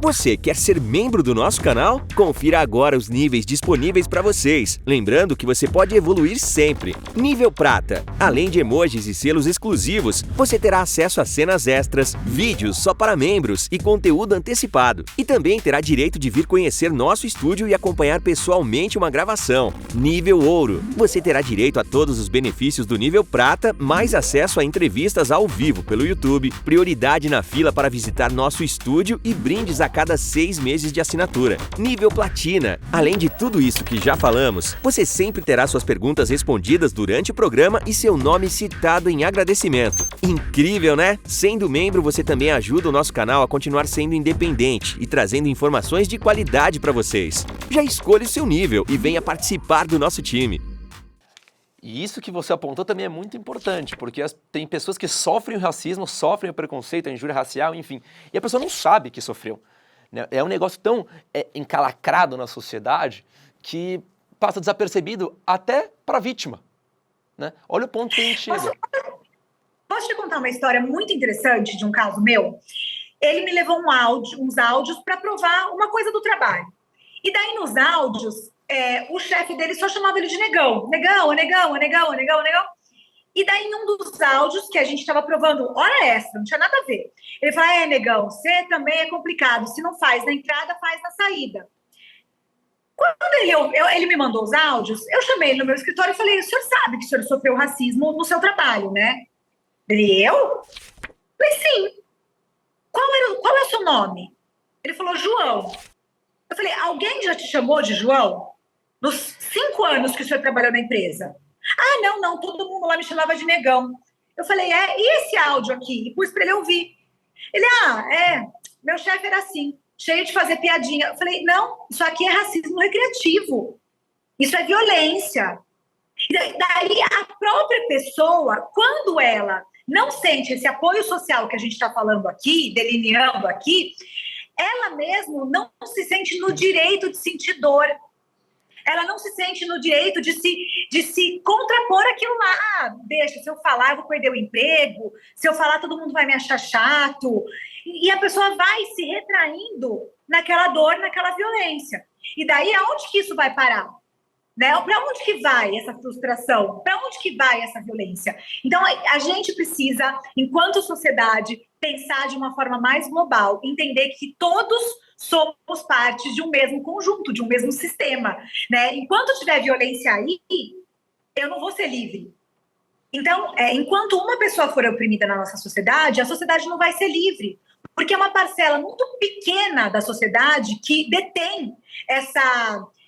Você quer ser membro do nosso canal? Confira agora os níveis disponíveis para vocês. Lembrando que você pode evoluir sempre. Nível Prata. Além de emojis e selos exclusivos, você terá acesso a cenas extras, vídeos só para membros e conteúdo antecipado. E também terá direito de vir conhecer nosso estúdio e acompanhar pessoalmente uma gravação. Nível Ouro. Você terá direito a todos os benefícios do nível Prata, mais acesso a entrevistas ao vivo pelo YouTube, prioridade na fila para visitar nosso estúdio e brindes a cada 6 meses de assinatura. Nível Platina. Além de tudo isso que já falamos, você sempre terá suas perguntas respondidas durante o programa e seu nome citado em agradecimento. Incrível, né? Sendo membro, você também ajuda o nosso canal a continuar sendo independente e trazendo informações de qualidade para vocês. Já escolha o seu nível e venha participar do nosso time. E isso que você apontou também é muito importante, porque tem pessoas que sofrem o racismo, sofrem o preconceito, a injúria racial, enfim, e a pessoa não sabe que sofreu. Né? É um negócio tão encalacrado na sociedade que passa desapercebido até para a vítima. Né? Olha o ponto que a gente chega. Posso te contar uma história muito interessante de um caso meu? Ele me levou uns áudios para provar uma coisa do trabalho. E daí nos áudios, o chefe dele só chamava ele de negão. Negão, negão, negão, negão, negão. E daí em um dos áudios que a gente estava provando hora extra, não tinha nada a ver. Ele falou, negão, você também é complicado. Se não faz na entrada, faz na saída. Quando ele me mandou os áudios, eu chamei ele no meu escritório e falei, o senhor sabe que o senhor sofreu racismo no seu trabalho, né? Ele, eu? Falei, sim. Qual é o seu nome? Ele falou, João. Eu falei, alguém já te chamou de João? Nos 5 anos que o senhor trabalhou na empresa? Ah, não, todo mundo lá me chamava de negão. Eu falei, e esse áudio aqui? E pus para ele ouvir. Ele, meu chefe era assim, cheio de fazer piadinha. Eu falei, não, isso aqui é racismo recreativo. Isso é violência. E daí a própria pessoa, quando ela não sente esse apoio social que a gente está falando aqui, delineando aqui, ela mesmo não se sente no direito de sentir dor. Ela não se sente no direito de se contrapor aquilo lá. Ah, deixa, se eu falar eu vou perder o emprego, se eu falar todo mundo vai me achar chato. E a pessoa vai se retraindo naquela dor, naquela violência. E daí, aonde que isso vai parar? Né? Para onde que vai essa frustração? Para onde que vai essa violência? Então, a gente precisa, enquanto sociedade, pensar de uma forma mais global, entender que todos somos parte de um mesmo conjunto, de um mesmo sistema. Né? Enquanto tiver violência aí, eu não vou ser livre. Então, enquanto uma pessoa for oprimida na nossa sociedade, a sociedade não vai ser livre, porque é uma parcela muito pequena da sociedade que detém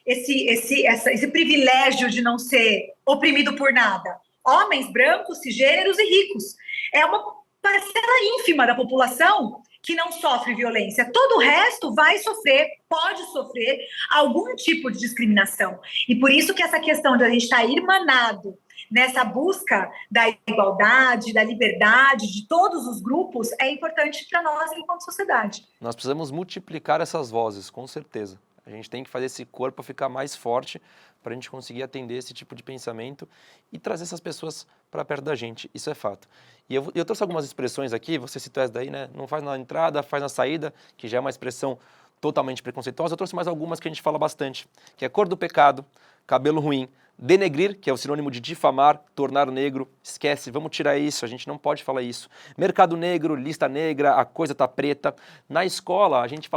esse privilégio de não ser oprimido por nada. Homens, brancos, cisgêneros e ricos. É uma parcela ínfima da população que não sofre violência. Todo o resto vai sofrer, pode sofrer algum tipo de discriminação. E por isso que essa questão de a gente estar irmanado nessa busca da igualdade, da liberdade de todos os grupos é importante para nós enquanto sociedade. Nós precisamos multiplicar essas vozes, com certeza. A gente tem que fazer esse corpo ficar mais forte para a gente conseguir atender esse tipo de pensamento e trazer essas pessoas para perto da gente, isso é fato. E eu trouxe algumas expressões aqui, você citou essa daí, né? Não faz na entrada, faz na saída, que já é uma expressão totalmente preconceituosa. Eu trouxe mais algumas que a gente fala bastante, que é cor do pecado, cabelo ruim, denegrir, que é o sinônimo de difamar, tornar negro, esquece, vamos tirar isso, a gente não pode falar isso. Mercado negro, lista negra, a coisa tá preta. Na escola, a gente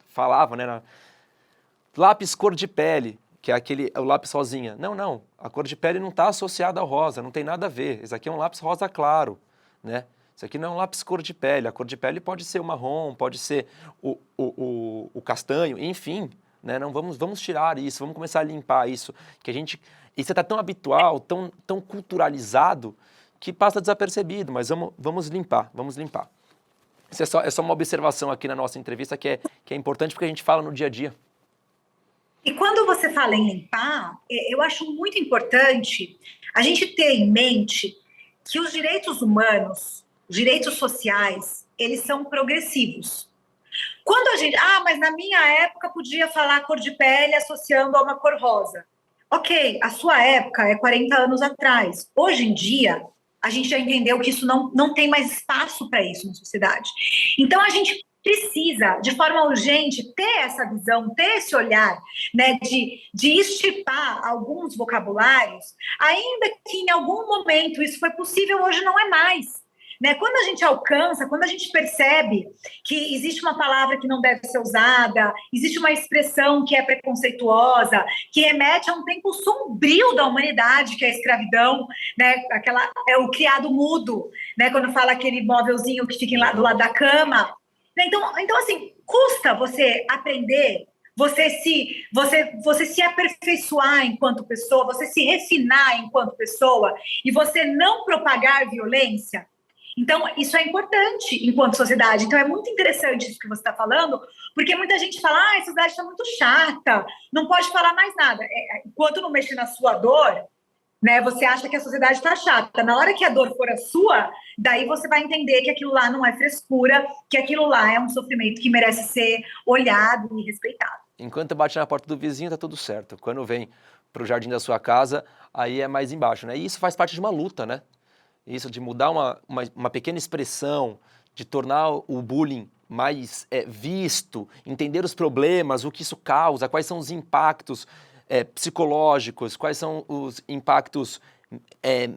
falava, né? Lápis cor de pele, que é o lápis rosinha. Não, a cor de pele não está associada ao rosa, não tem nada a ver. Esse aqui é um lápis rosa claro, né? Isso aqui não é um lápis cor de pele. A cor de pele pode ser o marrom, pode ser o castanho, enfim. Né? Não, vamos tirar isso, vamos começar a limpar isso. Isso está tão habitual, tão culturalizado, que passa desapercebido, mas vamos limpar. Isso é só uma observação aqui na nossa entrevista que é importante porque a gente fala no dia a dia. E quando você fala em limpar, eu acho muito importante a gente ter em mente que os direitos humanos, os direitos sociais, eles são progressivos. Quando a gente... mas na minha época podia falar cor de pele associando a uma cor rosa. Ok, a sua época é 40 anos atrás. Hoje em dia, a gente já entendeu que isso não tem mais espaço para isso na sociedade. Então, a gente precisa, de forma urgente, ter essa visão, ter esse olhar, né, de estipar alguns vocabulários, ainda que em algum momento isso foi possível, hoje não é mais. Né? Quando a gente alcança, quando a gente percebe que existe uma palavra que não deve ser usada, existe uma expressão que é preconceituosa, que remete a um tempo sombrio da humanidade, que é a escravidão, né? É o criado mudo, né? Quando fala aquele móvelzinho que fica do lado da cama. Então, assim, custa você aprender, você se aperfeiçoar enquanto pessoa, você se refinar enquanto pessoa e você não propagar violência. Então, isso é importante enquanto sociedade. Então, é muito interessante isso que você está falando, porque muita gente fala, a sociedade está muito chata, não pode falar mais nada. Enquanto não mexer na sua dor, né, você acha que a sociedade está chata. Na hora que a dor for a sua, daí você vai entender que aquilo lá não é frescura, que aquilo lá é um sofrimento que merece ser olhado e respeitado. Enquanto bate na porta do vizinho, tá tudo certo. Quando vem para o jardim da sua casa, aí é mais embaixo, né? E isso faz parte de uma luta, né? Isso de mudar uma pequena expressão, de tornar o bullying mais visto, entender os problemas, o que isso causa, quais são os impactos psicológicos, quais são os impactos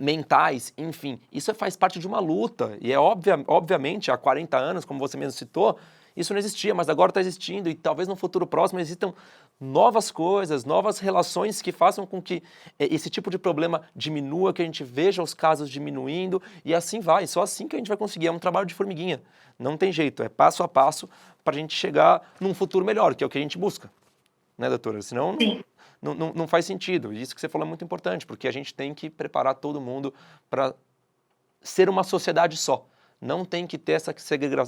mentais, enfim. Isso faz parte de uma luta e obviamente há 40 anos, como você mesmo citou, isso não existia, mas agora está existindo e talvez no futuro próximo existam novas coisas, novas relações que façam com que esse tipo de problema diminua, que a gente veja os casos diminuindo e assim vai. Só assim que a gente vai conseguir. É um trabalho de formiguinha. Não tem jeito, é passo a passo para a gente chegar num futuro melhor, que é o que a gente busca, né, doutora? Senão não faz sentido. Isso que você falou é muito importante, porque a gente tem que preparar todo mundo para ser uma sociedade só. Não tem que ter essa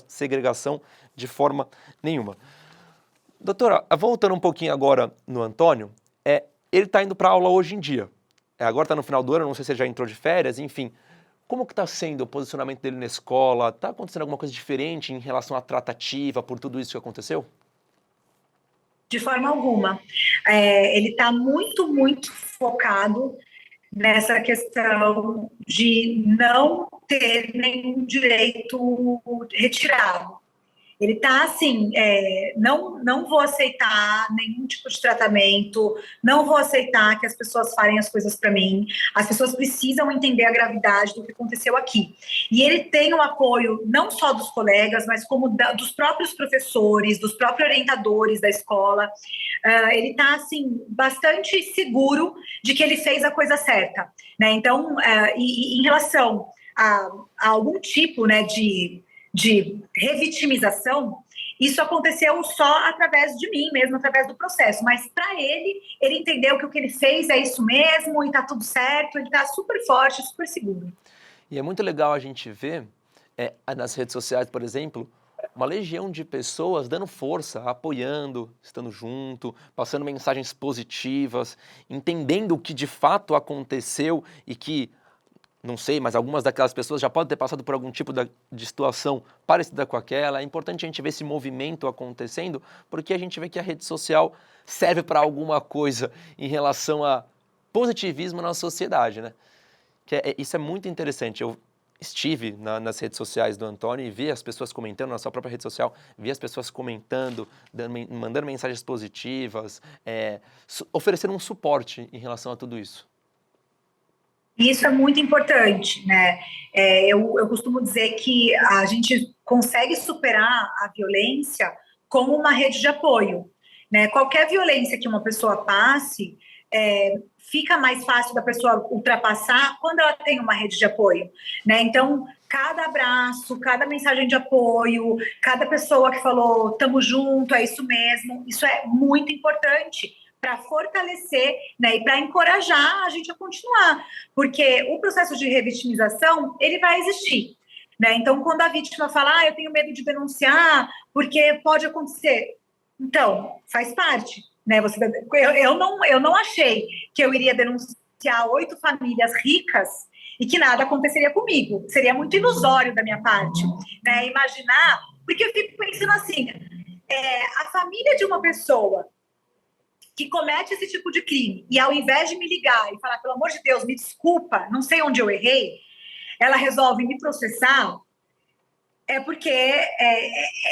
segregação de forma nenhuma. Doutora, voltando um pouquinho agora no Antônio, ele está indo para aula hoje em dia. Agora está no final do ano, não sei se ele já entrou de férias, enfim. Como que está sendo o posicionamento dele na escola? Está acontecendo alguma coisa diferente em relação à tratativa por tudo isso que aconteceu? De forma alguma. Ele está muito, muito focado nessa questão de não ter nenhum direito retirado. Ele está assim, não vou aceitar nenhum tipo de tratamento, não vou aceitar que as pessoas falem as coisas para mim, as pessoas precisam entender a gravidade do que aconteceu aqui. E ele tem o apoio não só dos colegas, mas como dos próprios professores, dos próprios orientadores da escola. Ele está assim, bastante seguro de que ele fez a coisa certa, né? Então, em relação a algum tipo, né, de revitimização, isso aconteceu só através de mim mesmo, através do processo, mas para ele entendeu que o que ele fez é isso mesmo e tá tudo certo, ele tá super forte, super seguro. E é muito legal a gente ver nas redes sociais, por exemplo, uma legião de pessoas dando força, apoiando, estando junto, passando mensagens positivas, entendendo o que de fato aconteceu e que não sei, mas algumas daquelas pessoas já podem ter passado por algum tipo de situação parecida com aquela. É importante a gente ver esse movimento acontecendo, porque a gente vê que a rede social serve para alguma coisa em relação a positivismo na sociedade, né? Isso é muito interessante. Eu estive nas redes sociais do Antônio e vi as pessoas comentando, na sua própria rede social, vi as pessoas comentando, mandando mensagens positivas, oferecendo um suporte em relação a tudo isso. Isso é muito importante, né? Eu costumo dizer que a gente consegue superar a violência como uma rede de apoio, né? Qualquer violência que uma pessoa passe, fica mais fácil da pessoa ultrapassar quando ela tem uma rede de apoio, né? Então, cada abraço, cada mensagem de apoio, cada pessoa que falou "tamo junto, é isso mesmo", isso é muito importante para fortalecer, né, e para encorajar a gente a continuar, porque o processo de revitimização, ele vai existir, né? Então, quando a vítima fala, eu tenho medo de denunciar, porque pode acontecer, então, faz parte, né? Eu não achei que eu iria denunciar 8 famílias ricas e que nada aconteceria comigo, seria muito ilusório da minha parte, né? Imaginar, porque eu fico pensando assim, a família de uma pessoa que comete esse tipo de crime, e ao invés de me ligar e falar, pelo amor de Deus, me desculpa, não sei onde eu errei, ela resolve me processar, porque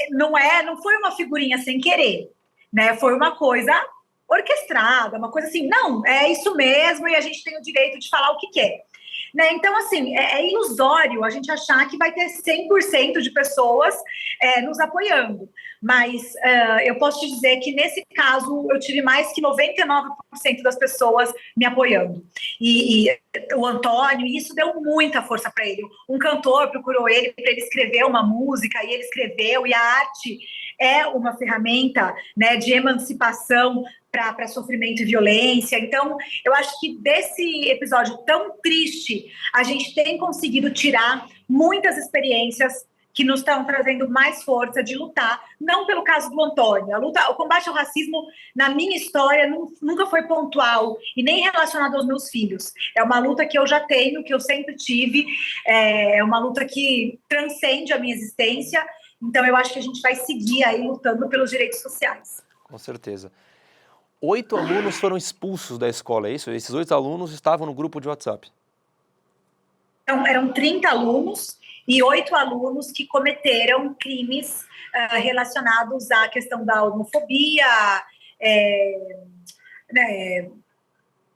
não foi uma figurinha sem querer, né? Foi uma coisa orquestrada, uma coisa assim, não, é isso mesmo, e a gente tem o direito de falar o que quer. Né? Então, assim, é ilusório a gente achar que vai ter 100% de pessoas nos apoiando. Mas eu posso te dizer que, nesse caso, eu tive mais que 99% das pessoas me apoiando. E o Antônio, isso deu muita força para ele. Um cantor procurou ele para ele escrever uma música, e ele escreveu, e a arte é uma ferramenta, né, de emancipação para sofrimento e violência. Então, eu acho que desse episódio tão triste, a gente tem conseguido tirar muitas experiências que nos estão trazendo mais força de lutar, não pelo caso do Antônio. O combate ao racismo, na minha história, nunca foi pontual e nem relacionado aos meus filhos. É uma luta que eu já tenho, que eu sempre tive, é uma luta que transcende a minha existência. Então, eu acho que a gente vai seguir aí lutando pelos direitos sociais. Com certeza. 8 alunos foram expulsos da escola, é isso? Esses 8 alunos estavam no grupo de WhatsApp. Então, eram 30 alunos e 8 alunos que cometeram crimes relacionados à questão da homofobia,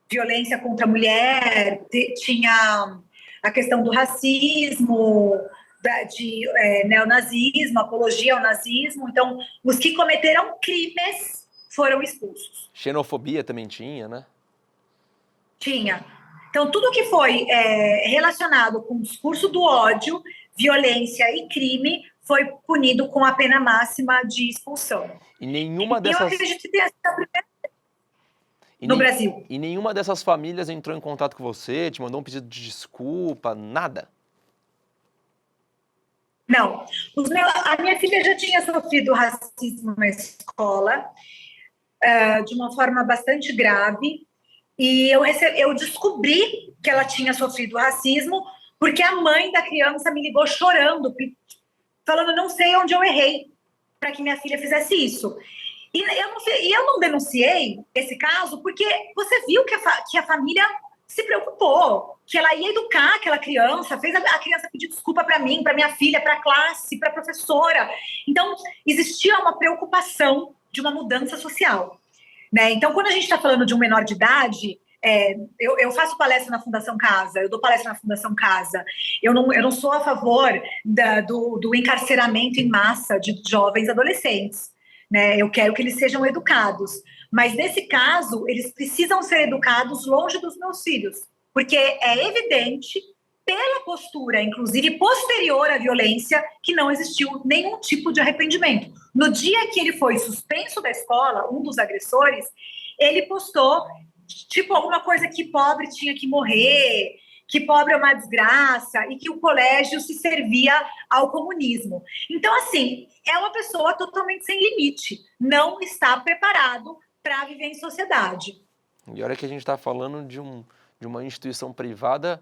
violência contra a mulher, tinha a questão do racismo, de neonazismo, apologia ao nazismo. Então, os que cometeram crimes foram expulsos. Xenofobia também tinha, né? Tinha. Então, tudo que foi relacionado com o discurso do ódio, violência e crime foi punido com a pena máxima de expulsão. E nenhuma Eu dessas... acredito que tenha sido a primeira E no nem- Brasil. E nenhuma dessas famílias entrou em contato com você, te mandou um pedido de desculpa, nada? Não. A minha filha já tinha sofrido racismo na escola, de uma forma bastante grave, e eu descobri que ela tinha sofrido racismo porque a mãe da criança me ligou chorando, falando, não sei onde eu errei para que minha filha fizesse isso. E eu não denunciei esse caso porque você viu que a família se preocupou, que ela ia educar aquela criança, fez a criança pedir desculpa para mim, para minha filha, para a classe, para a professora. Então, existia uma preocupação de uma mudança social, né? Então, quando a gente está falando de um menor de idade, eu faço palestra na Fundação Casa, eu dou palestra na Fundação Casa. Eu não sou a favor do encarceramento em massa de jovens adolescentes, né? Eu quero que eles sejam educados. Mas, nesse caso, eles precisam ser educados longe dos meus filhos, porque é evidente, pela postura, inclusive posterior à violência, que não existiu nenhum tipo de arrependimento. No dia que ele foi suspenso da escola, um dos agressores, ele postou, tipo, alguma coisa que pobre tinha que morrer, que pobre é uma desgraça e que o colégio se servia ao comunismo. Então, assim, é uma pessoa totalmente sem limite, não está preparado para viver em sociedade. E olha que a gente está falando de uma instituição privada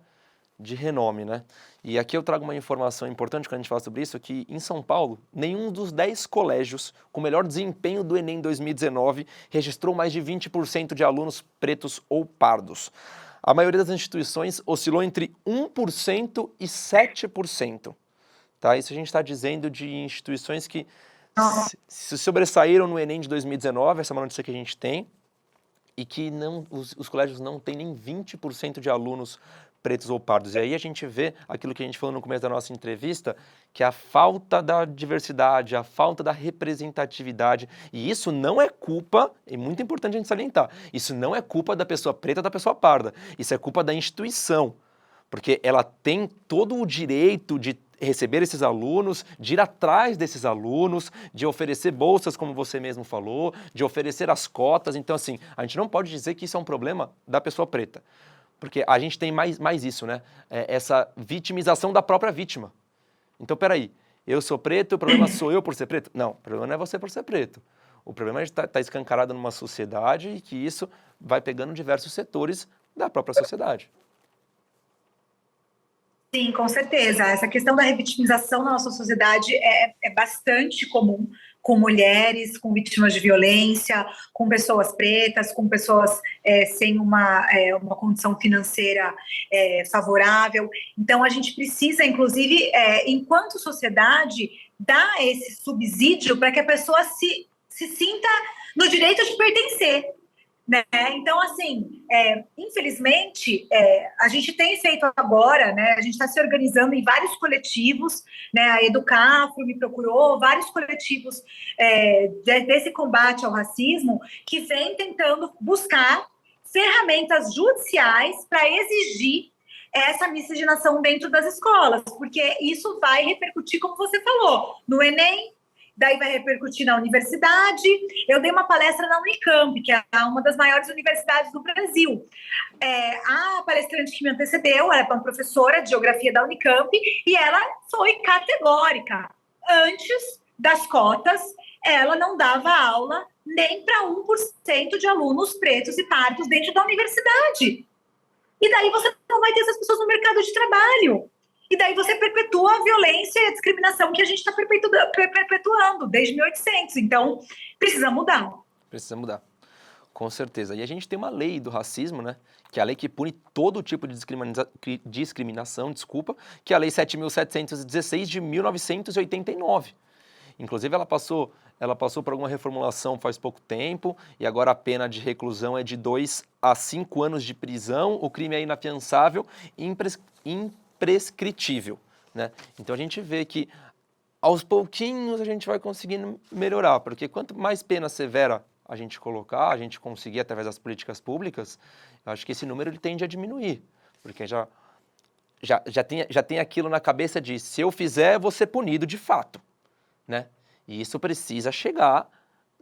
de renome, né? E aqui eu trago uma informação importante quando a gente fala sobre isso, que em São Paulo, nenhum dos 10 colégios com melhor desempenho do Enem 2019 registrou mais de 20% de alunos pretos ou pardos. A maioria das instituições oscilou entre 1% e 7%. Tá? Isso a gente está dizendo de instituições que se sobressaíram no Enem de 2019, essa é uma notícia que a gente tem, e que os colégios não têm nem 20% de alunos pretos ou pardos. E aí a gente vê aquilo que a gente falou no começo da nossa entrevista, que é a falta da diversidade, a falta da representatividade. E isso não é culpa, é muito importante a gente salientar, isso não é culpa da pessoa preta ou da pessoa parda, isso é culpa da instituição, porque ela tem todo o direito de receber esses alunos, de ir atrás desses alunos, de oferecer bolsas, como você mesmo falou, de oferecer as cotas. Então, assim, a gente não pode dizer que isso é um problema da pessoa preta, porque a gente tem mais isso, né? Essa vitimização da própria vítima. Então, peraí, eu sou preto, o problema sou eu por ser preto? Não, o problema não é você por ser preto. O problema é estar escancarado numa sociedade e que isso vai pegando diversos setores da própria sociedade. Sim, com certeza. Essa questão da revitimização na nossa sociedade é bastante comum com mulheres, com vítimas de violência, com pessoas pretas, com pessoas sem uma condição financeira favorável. Então, a gente precisa, inclusive, enquanto sociedade, dar esse subsídio para que a pessoa se sinta no direito de pertencer. Né? Então, assim, infelizmente, a gente tem feito agora, né? A gente está se organizando em vários coletivos, né? A Educafro me procurou, vários coletivos desse combate ao racismo, que vem tentando buscar ferramentas judiciais para exigir essa miscigenação dentro das escolas, porque isso vai repercutir, como você falou, no Enem, daí vai repercutir na universidade. Eu dei uma palestra na Unicamp, que é uma das maiores universidades do Brasil. A palestrante que me antecedeu, ela é uma professora de geografia da Unicamp, e ela foi categórica. Antes das cotas, ela não dava aula nem para 1% de alunos pretos e pardos dentro da universidade. E daí você não vai ter essas pessoas no mercado de trabalho. E daí você perpetua a violência e a discriminação que a gente está perpetuando desde 1800. Então, precisa mudar. Precisa mudar, com certeza. E a gente tem uma lei do racismo, né? Que é a lei que pune todo tipo de discriminação, que é a Lei 7.716 de 1989. Inclusive, ela passou por alguma reformulação faz pouco tempo, e agora a pena de reclusão é de 2 a 5 anos de prisão, o crime é inafiançável e imprescritível, né? Então a gente vê que aos pouquinhos a gente vai conseguindo melhorar, porque quanto mais pena severa a gente colocar, a gente conseguir através das políticas públicas, eu acho que esse número ele tende a diminuir, porque já tem aquilo na cabeça de se eu fizer, vou ser punido de fato, né? E isso precisa chegar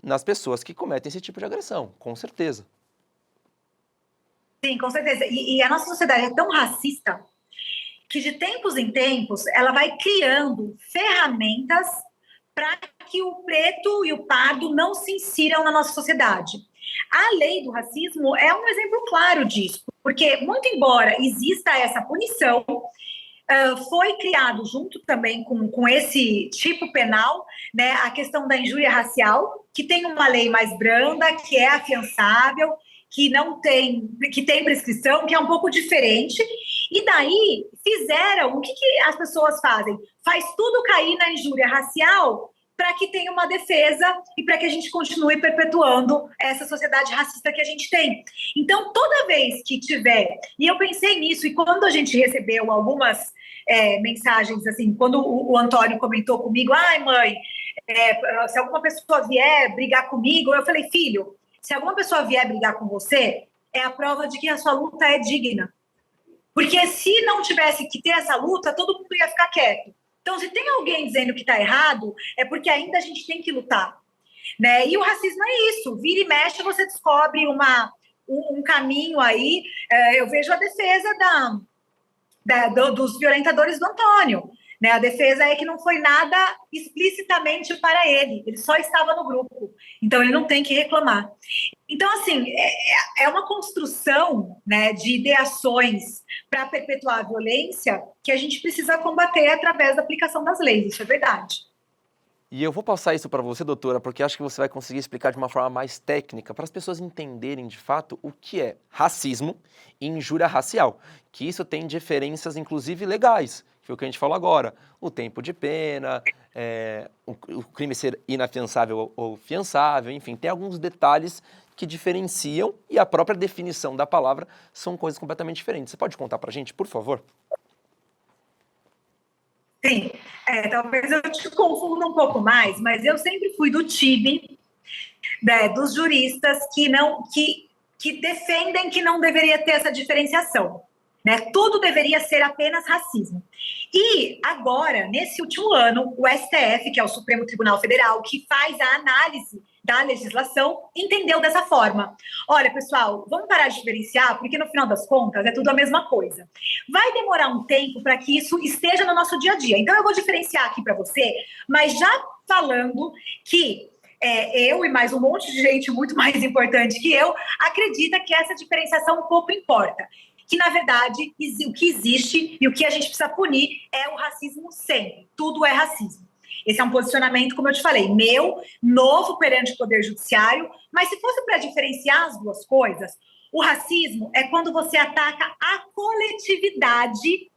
nas pessoas que cometem esse tipo de agressão, com certeza. Sim, com certeza. E a nossa sociedade é tão racista que de tempos em tempos ela vai criando ferramentas para que o preto e o pardo não se insiram na nossa sociedade. A lei do racismo é um exemplo claro disso, porque muito embora exista essa punição, foi criado junto também com esse tipo penal, né, a questão da injúria racial, que tem uma lei mais branda, que é afiançável, que não tem, que tem prescrição, que é um pouco diferente. E daí fizeram, o que as pessoas fazem? Faz tudo cair na injúria racial para que tenha uma defesa e para que a gente continue perpetuando essa sociedade racista que a gente tem. Então, toda vez que tiver, e eu pensei nisso, e quando a gente recebeu algumas mensagens, assim, quando o Antônio comentou comigo, ai mãe, se alguma pessoa vier brigar comigo, eu falei, filho, se alguma pessoa vier brigar com você, é a prova de que a sua luta é digna. Porque se não tivesse que ter essa luta, todo mundo ia ficar quieto. Então, se tem alguém dizendo que está errado, é porque ainda a gente tem que lutar, né? E o racismo é isso. Vira e mexe, você descobre um caminho aí. Eu vejo a defesa dos violentadores do Antônio, né? A defesa é que não foi nada explicitamente para ele só estava no grupo, então ele não tem que reclamar. Então, assim, é uma construção, né, de ideações para perpetuar a violência que a gente precisa combater através da aplicação das leis, isso é verdade. E eu vou passar isso para você, doutora, porque acho que você vai conseguir explicar de uma forma mais técnica, para as pessoas entenderem de fato o que é racismo e injúria racial, que isso tem diferenças, inclusive legais, que foi o que a gente falou agora, o tempo de pena, o crime ser inafiançável ou fiançável, enfim, tem alguns detalhes que diferenciam e a própria definição da palavra são coisas completamente diferentes. Você pode contar para a gente, por favor? Sim, talvez eu te confunda um pouco mais, mas eu sempre fui do time, né, dos juristas que defendem que não deveria ter essa diferenciação, né? Tudo deveria ser apenas racismo. E agora, nesse último ano, o STF, que é o Supremo Tribunal Federal, que faz a análise da legislação, entendeu dessa forma. Olha, pessoal, vamos parar de diferenciar, porque no final das contas é tudo a mesma coisa. Vai demorar um tempo para que isso esteja no nosso dia a dia. Então eu vou diferenciar aqui para você, mas já falando que eu e mais um monte de gente muito mais importante que eu acredita que essa diferenciação pouco importa. Que, na verdade, o que existe e o que a gente precisa punir é o racismo sempre. Tudo é racismo. Esse é um posicionamento, como eu te falei, meu, novo perante o Poder Judiciário, mas se fosse para diferenciar as duas coisas, o racismo é quando você ataca a coletividade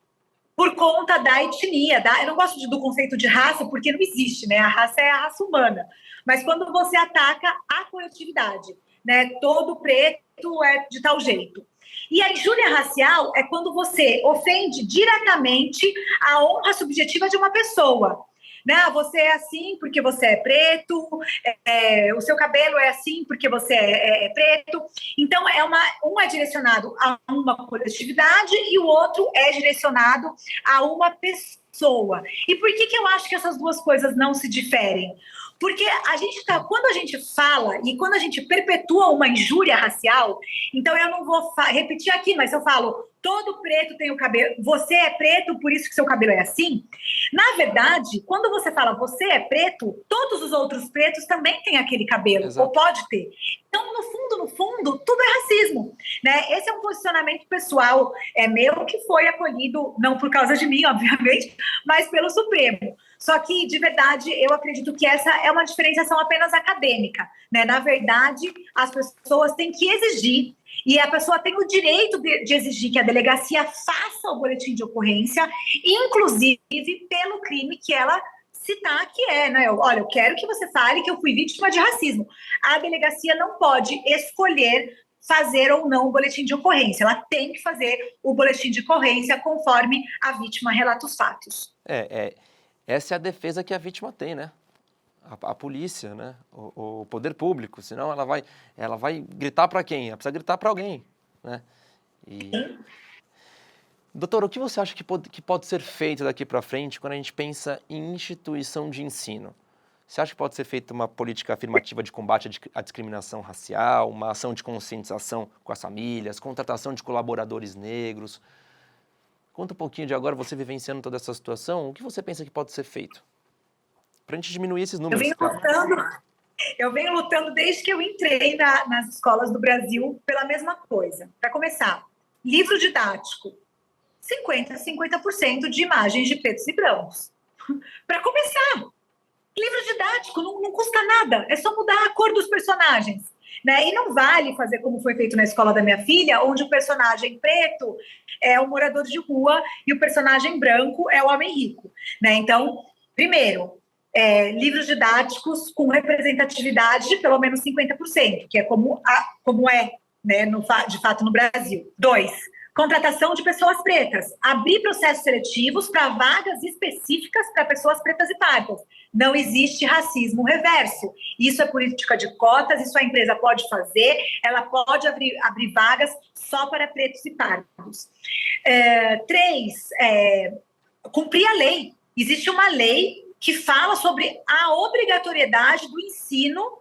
por conta da etnia. Eu não gosto do conceito de raça, porque não existe, né? A raça é a raça humana. Mas quando você ataca a coletividade, né? Todo preto é de tal jeito. E a injúria racial é quando você ofende diretamente a honra subjetiva de uma pessoa. Né? Você é assim porque você é preto, o seu cabelo é assim porque você é preto. Então, um é direcionado a uma coletividade e o outro é direcionado a uma pessoa. E por que eu acho que essas duas coisas não se diferem? Porque quando a gente fala e quando a gente perpetua uma injúria racial, então eu não vou repetir aqui, mas eu falo, todo preto tem o cabelo, você é preto, por isso que seu cabelo é assim. Na verdade, quando você fala você é preto, todos os outros pretos também têm aquele cabelo, Exato. Ou pode ter. Então, no fundo, tudo é racismo, né? Esse é um posicionamento pessoal meu que foi acolhido, não por causa de mim, obviamente, mas pelo Supremo. Só que, de verdade, eu acredito que essa é uma diferenciação apenas acadêmica, né? Na verdade, as pessoas têm que exigir, e a pessoa tem o direito de exigir que a delegacia faça o boletim de ocorrência, inclusive pelo crime que ela citar que né? Olha, eu quero que você fale que eu fui vítima de racismo. A delegacia não pode escolher fazer ou não o boletim de ocorrência. Ela tem que fazer o boletim de ocorrência conforme a vítima relata os fatos. Essa é a defesa que a vítima tem, né? a polícia, né? O poder público, senão ela vai gritar para quem? Ela precisa gritar para alguém, né? Doutor, o que você acha que pode ser feito daqui para frente quando a gente pensa em instituição de ensino? Você acha que pode ser feita uma política afirmativa de combate à discriminação racial, uma ação de conscientização com as famílias, contratação de colaboradores negros? Conta um pouquinho de agora, você vivenciando toda essa situação, o que você pensa que pode ser feito? Para a gente diminuir esses números. Eu venho lutando desde que eu entrei nas escolas do Brasil pela mesma coisa. Para começar, livro didático, 50% de imagens de pretos e brancos. Para começar, livro didático não custa nada, é só mudar a cor dos personagens. Né? E não vale fazer como foi feito na escola da minha filha, onde o personagem preto é o morador de rua e o personagem branco é o homem rico. Né? Então, primeiro, livros didáticos com representatividade de pelo menos 50%, que é como é, né, de fato no Brasil. 2, contratação de pessoas pretas. Abrir processos seletivos para vagas específicas para pessoas pretas e pardas. Não existe racismo reverso. Isso é política de cotas, isso a empresa pode fazer, ela pode abrir vagas só para pretos e pardos. 3, cumprir a lei. Existe uma lei que fala sobre a obrigatoriedade do ensino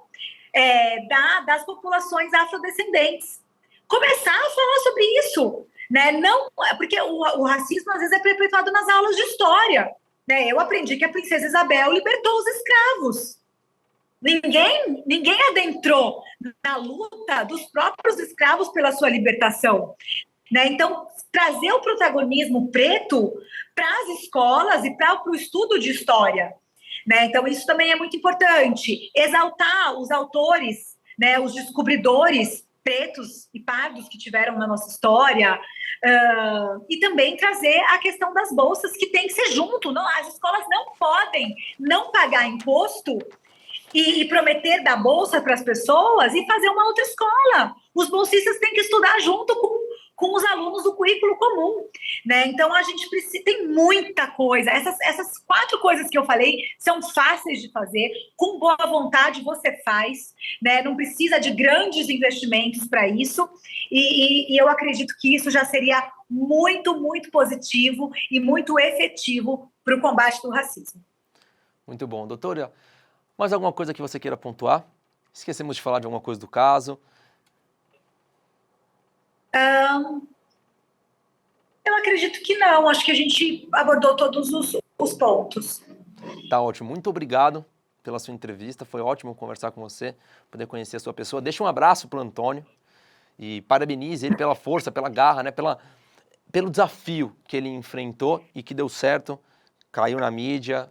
das populações afrodescendentes. Começar a falar sobre isso. Né? Não, porque o racismo às vezes é perpetuado nas aulas de história. Né? Eu aprendi que a princesa Isabel libertou os escravos. Ninguém adentrou na luta dos próprios escravos pela sua libertação. Né? Então, trazer o protagonismo preto para as escolas e para o estudo de história. Né? Então, isso também é muito importante. Exaltar os autores, né, os descobridores pretos e pardos que tiveram na nossa história, e também trazer a questão das bolsas, que tem que ser junto. Não, as escolas não podem não pagar imposto e prometer dar bolsa para as pessoas e fazer uma outra escola. Os bolsistas têm que estudar junto com os alunos do currículo comum. Né? Então, a gente precisa, tem muita coisa. Essas 4 coisas que eu falei são fáceis de fazer, com boa vontade você faz, né? Não precisa de grandes investimentos para isso, e eu acredito que isso já seria muito, muito positivo e muito efetivo para o combate do racismo. Muito bom. Doutora, mais alguma coisa que você queira pontuar? Esquecemos de falar de alguma coisa do caso? Eu acredito que não. Acho que a gente abordou todos os pontos. Tá ótimo. Muito obrigado pela sua entrevista. Foi ótimo conversar com você, poder conhecer a sua pessoa. Deixa um abraço para o Antônio e parabenize ele pela força, pela garra, né? Pelo desafio que ele enfrentou e que deu certo, caiu na mídia,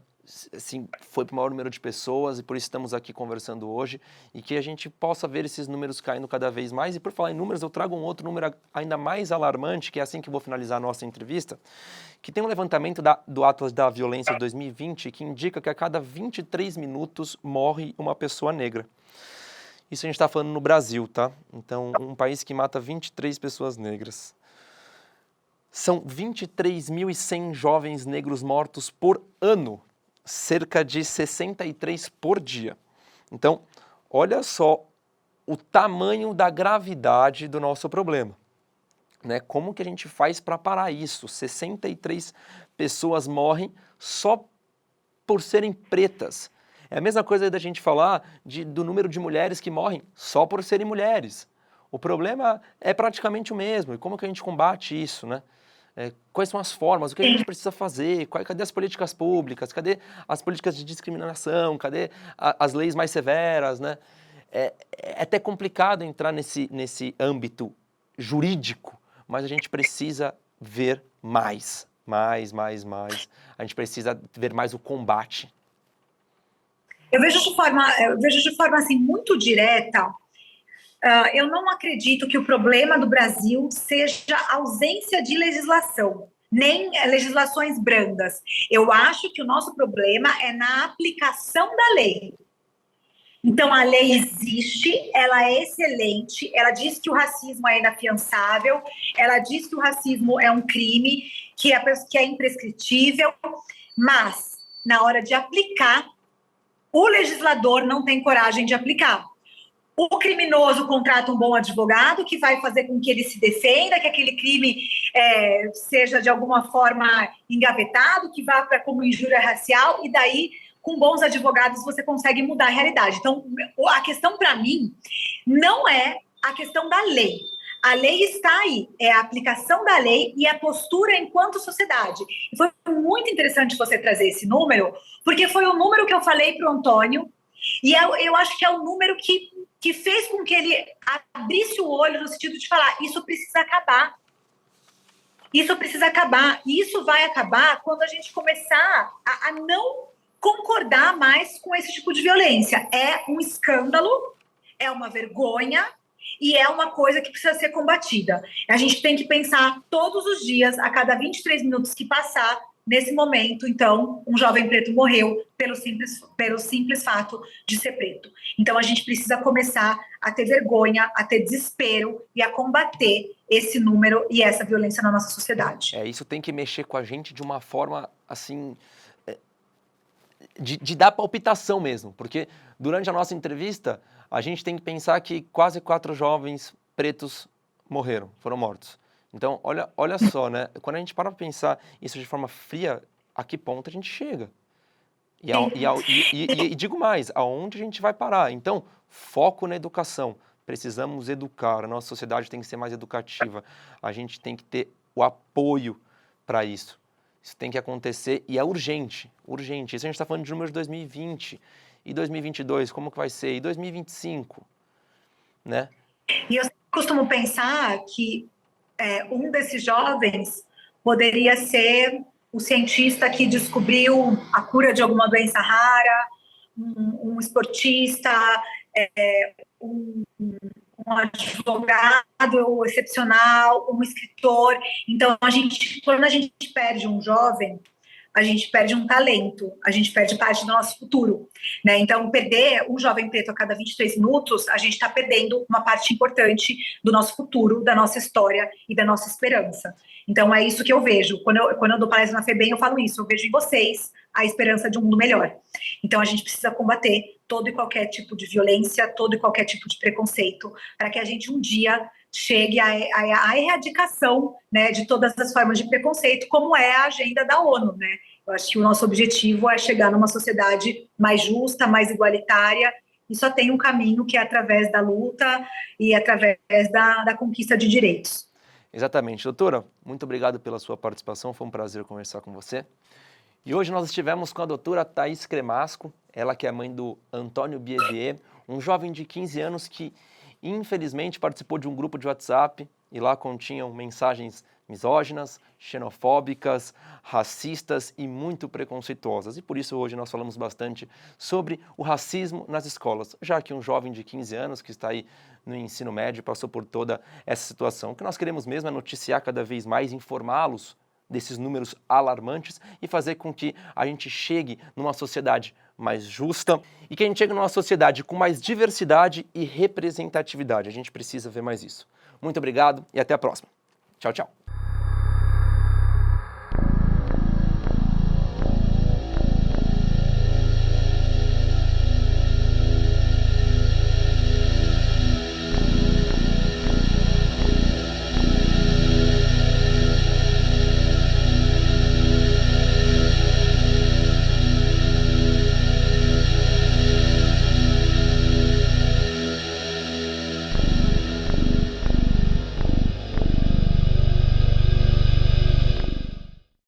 assim, foi para o maior número de pessoas, e por isso estamos aqui conversando hoje, e que a gente possa ver esses números caindo cada vez mais. E por falar em números, eu trago um outro número ainda mais alarmante, que é assim que eu vou finalizar a nossa entrevista, que tem um levantamento do Atlas da Violência de 2020, que indica que a cada 23 minutos morre uma pessoa negra. Isso a gente está falando no Brasil, tá? Então, um país que mata 23 pessoas negras. São 23.100 jovens negros mortos por ano, cerca de 63 por dia. Então, olha só o tamanho da gravidade do nosso problema. Né? Como que a gente faz para parar isso? 63 pessoas morrem só por serem pretas. É a mesma coisa da gente falar do número de mulheres que morrem só por serem mulheres. O problema é praticamente o mesmo. E como que a gente combate isso, né? Quais são as formas, o que a gente precisa fazer, cadê as políticas públicas, cadê as políticas de discriminação, cadê as leis mais severas, né? É até complicado entrar nesse âmbito jurídico, mas a gente precisa ver mais. A gente precisa ver mais o combate. Eu vejo de forma assim, muito direta. Eu não acredito que o problema do Brasil seja a ausência de legislação, nem legislações brandas. Eu acho que o nosso problema é na aplicação da lei. Então, a lei existe, ela é excelente, ela diz que o racismo é inafiançável, ela diz que o racismo é um crime, que é imprescritível, mas, na hora de aplicar, o legislador não tem coragem de aplicar. O criminoso contrata um bom advogado que vai fazer com que ele se defenda, que aquele crime seja de alguma forma engavetado, que vá para como injúria racial, e daí, com bons advogados, você consegue mudar a realidade. Então, a questão para mim não é a questão da lei. A lei está aí, é a aplicação da lei e a postura enquanto sociedade. E foi muito interessante você trazer esse número, porque foi o número que eu falei para o Antônio, e eu acho que é o número que fez com que ele abrisse o olho no sentido de falar, isso precisa acabar. Isso precisa acabar. E isso vai acabar quando a gente começar a não concordar mais com esse tipo de violência. É um escândalo, é uma vergonha e é uma coisa que precisa ser combatida. A gente tem que pensar todos os dias, a cada 23 minutos que passar, nesse momento, então, um jovem preto morreu pelo simples fato de ser preto. Então, a gente precisa começar a ter vergonha, a ter desespero e a combater esse número e essa violência na nossa sociedade. Isso tem que mexer com a gente de uma forma, assim, de dar palpitação mesmo, porque durante a nossa entrevista, a gente tem que pensar que quase 4 jovens pretos foram mortos. Então, olha só, né? Quando a gente para pensar isso de forma fria, a que ponto a gente chega? E digo mais, aonde a gente vai parar? Então, foco na educação. Precisamos educar, a nossa sociedade tem que ser mais educativa. A gente tem que ter o apoio para isso. Isso tem que acontecer e é urgente, urgente. Isso a gente está falando de números de 2020 e 2022, como que vai ser? E 2025, né? E eu costumo pensar que um desses jovens poderia ser o cientista que descobriu a cura de alguma doença rara, um esportista, um advogado excepcional, um escritor. Então, quando a gente perde um jovem, a gente perde um talento, a gente perde parte do nosso futuro, né? Então, perder um jovem preto a cada 23 minutos, a gente está perdendo uma parte importante do nosso futuro, da nossa história e da nossa esperança. Então, é isso que eu vejo. Quando eu dou palestra na FEBEM, eu falo isso. Eu vejo em vocês a esperança de um mundo melhor. Então, a gente precisa combater todo e qualquer tipo de violência, todo e qualquer tipo de preconceito, para que a gente um dia chegue à erradicação, né, de todas as formas de preconceito, como é a agenda da ONU, né? Eu acho que o nosso objetivo é chegar numa sociedade mais justa, mais igualitária, e só tem um caminho que é através da luta e através da conquista de direitos. Exatamente. Doutora, muito obrigado pela sua participação, foi um prazer conversar com você. E hoje nós estivemos com a doutora Thaís Cremasco, ela que é mãe do Antônio Biedier, um jovem de 15 anos que infelizmente participou de um grupo de WhatsApp e lá continham mensagens misóginas, xenofóbicas, racistas e muito preconceituosas. E por isso hoje nós falamos bastante sobre o racismo nas escolas, já que um jovem de 15 anos que está aí no ensino médio passou por toda essa situação. O que nós queremos mesmo é noticiar cada vez mais, informá-los desses números alarmantes e fazer com que a gente chegue numa sociedade mais justa e que a gente chegue numa sociedade com mais diversidade e representatividade. A gente precisa ver mais isso. Muito obrigado e até a próxima. Tchau, tchau.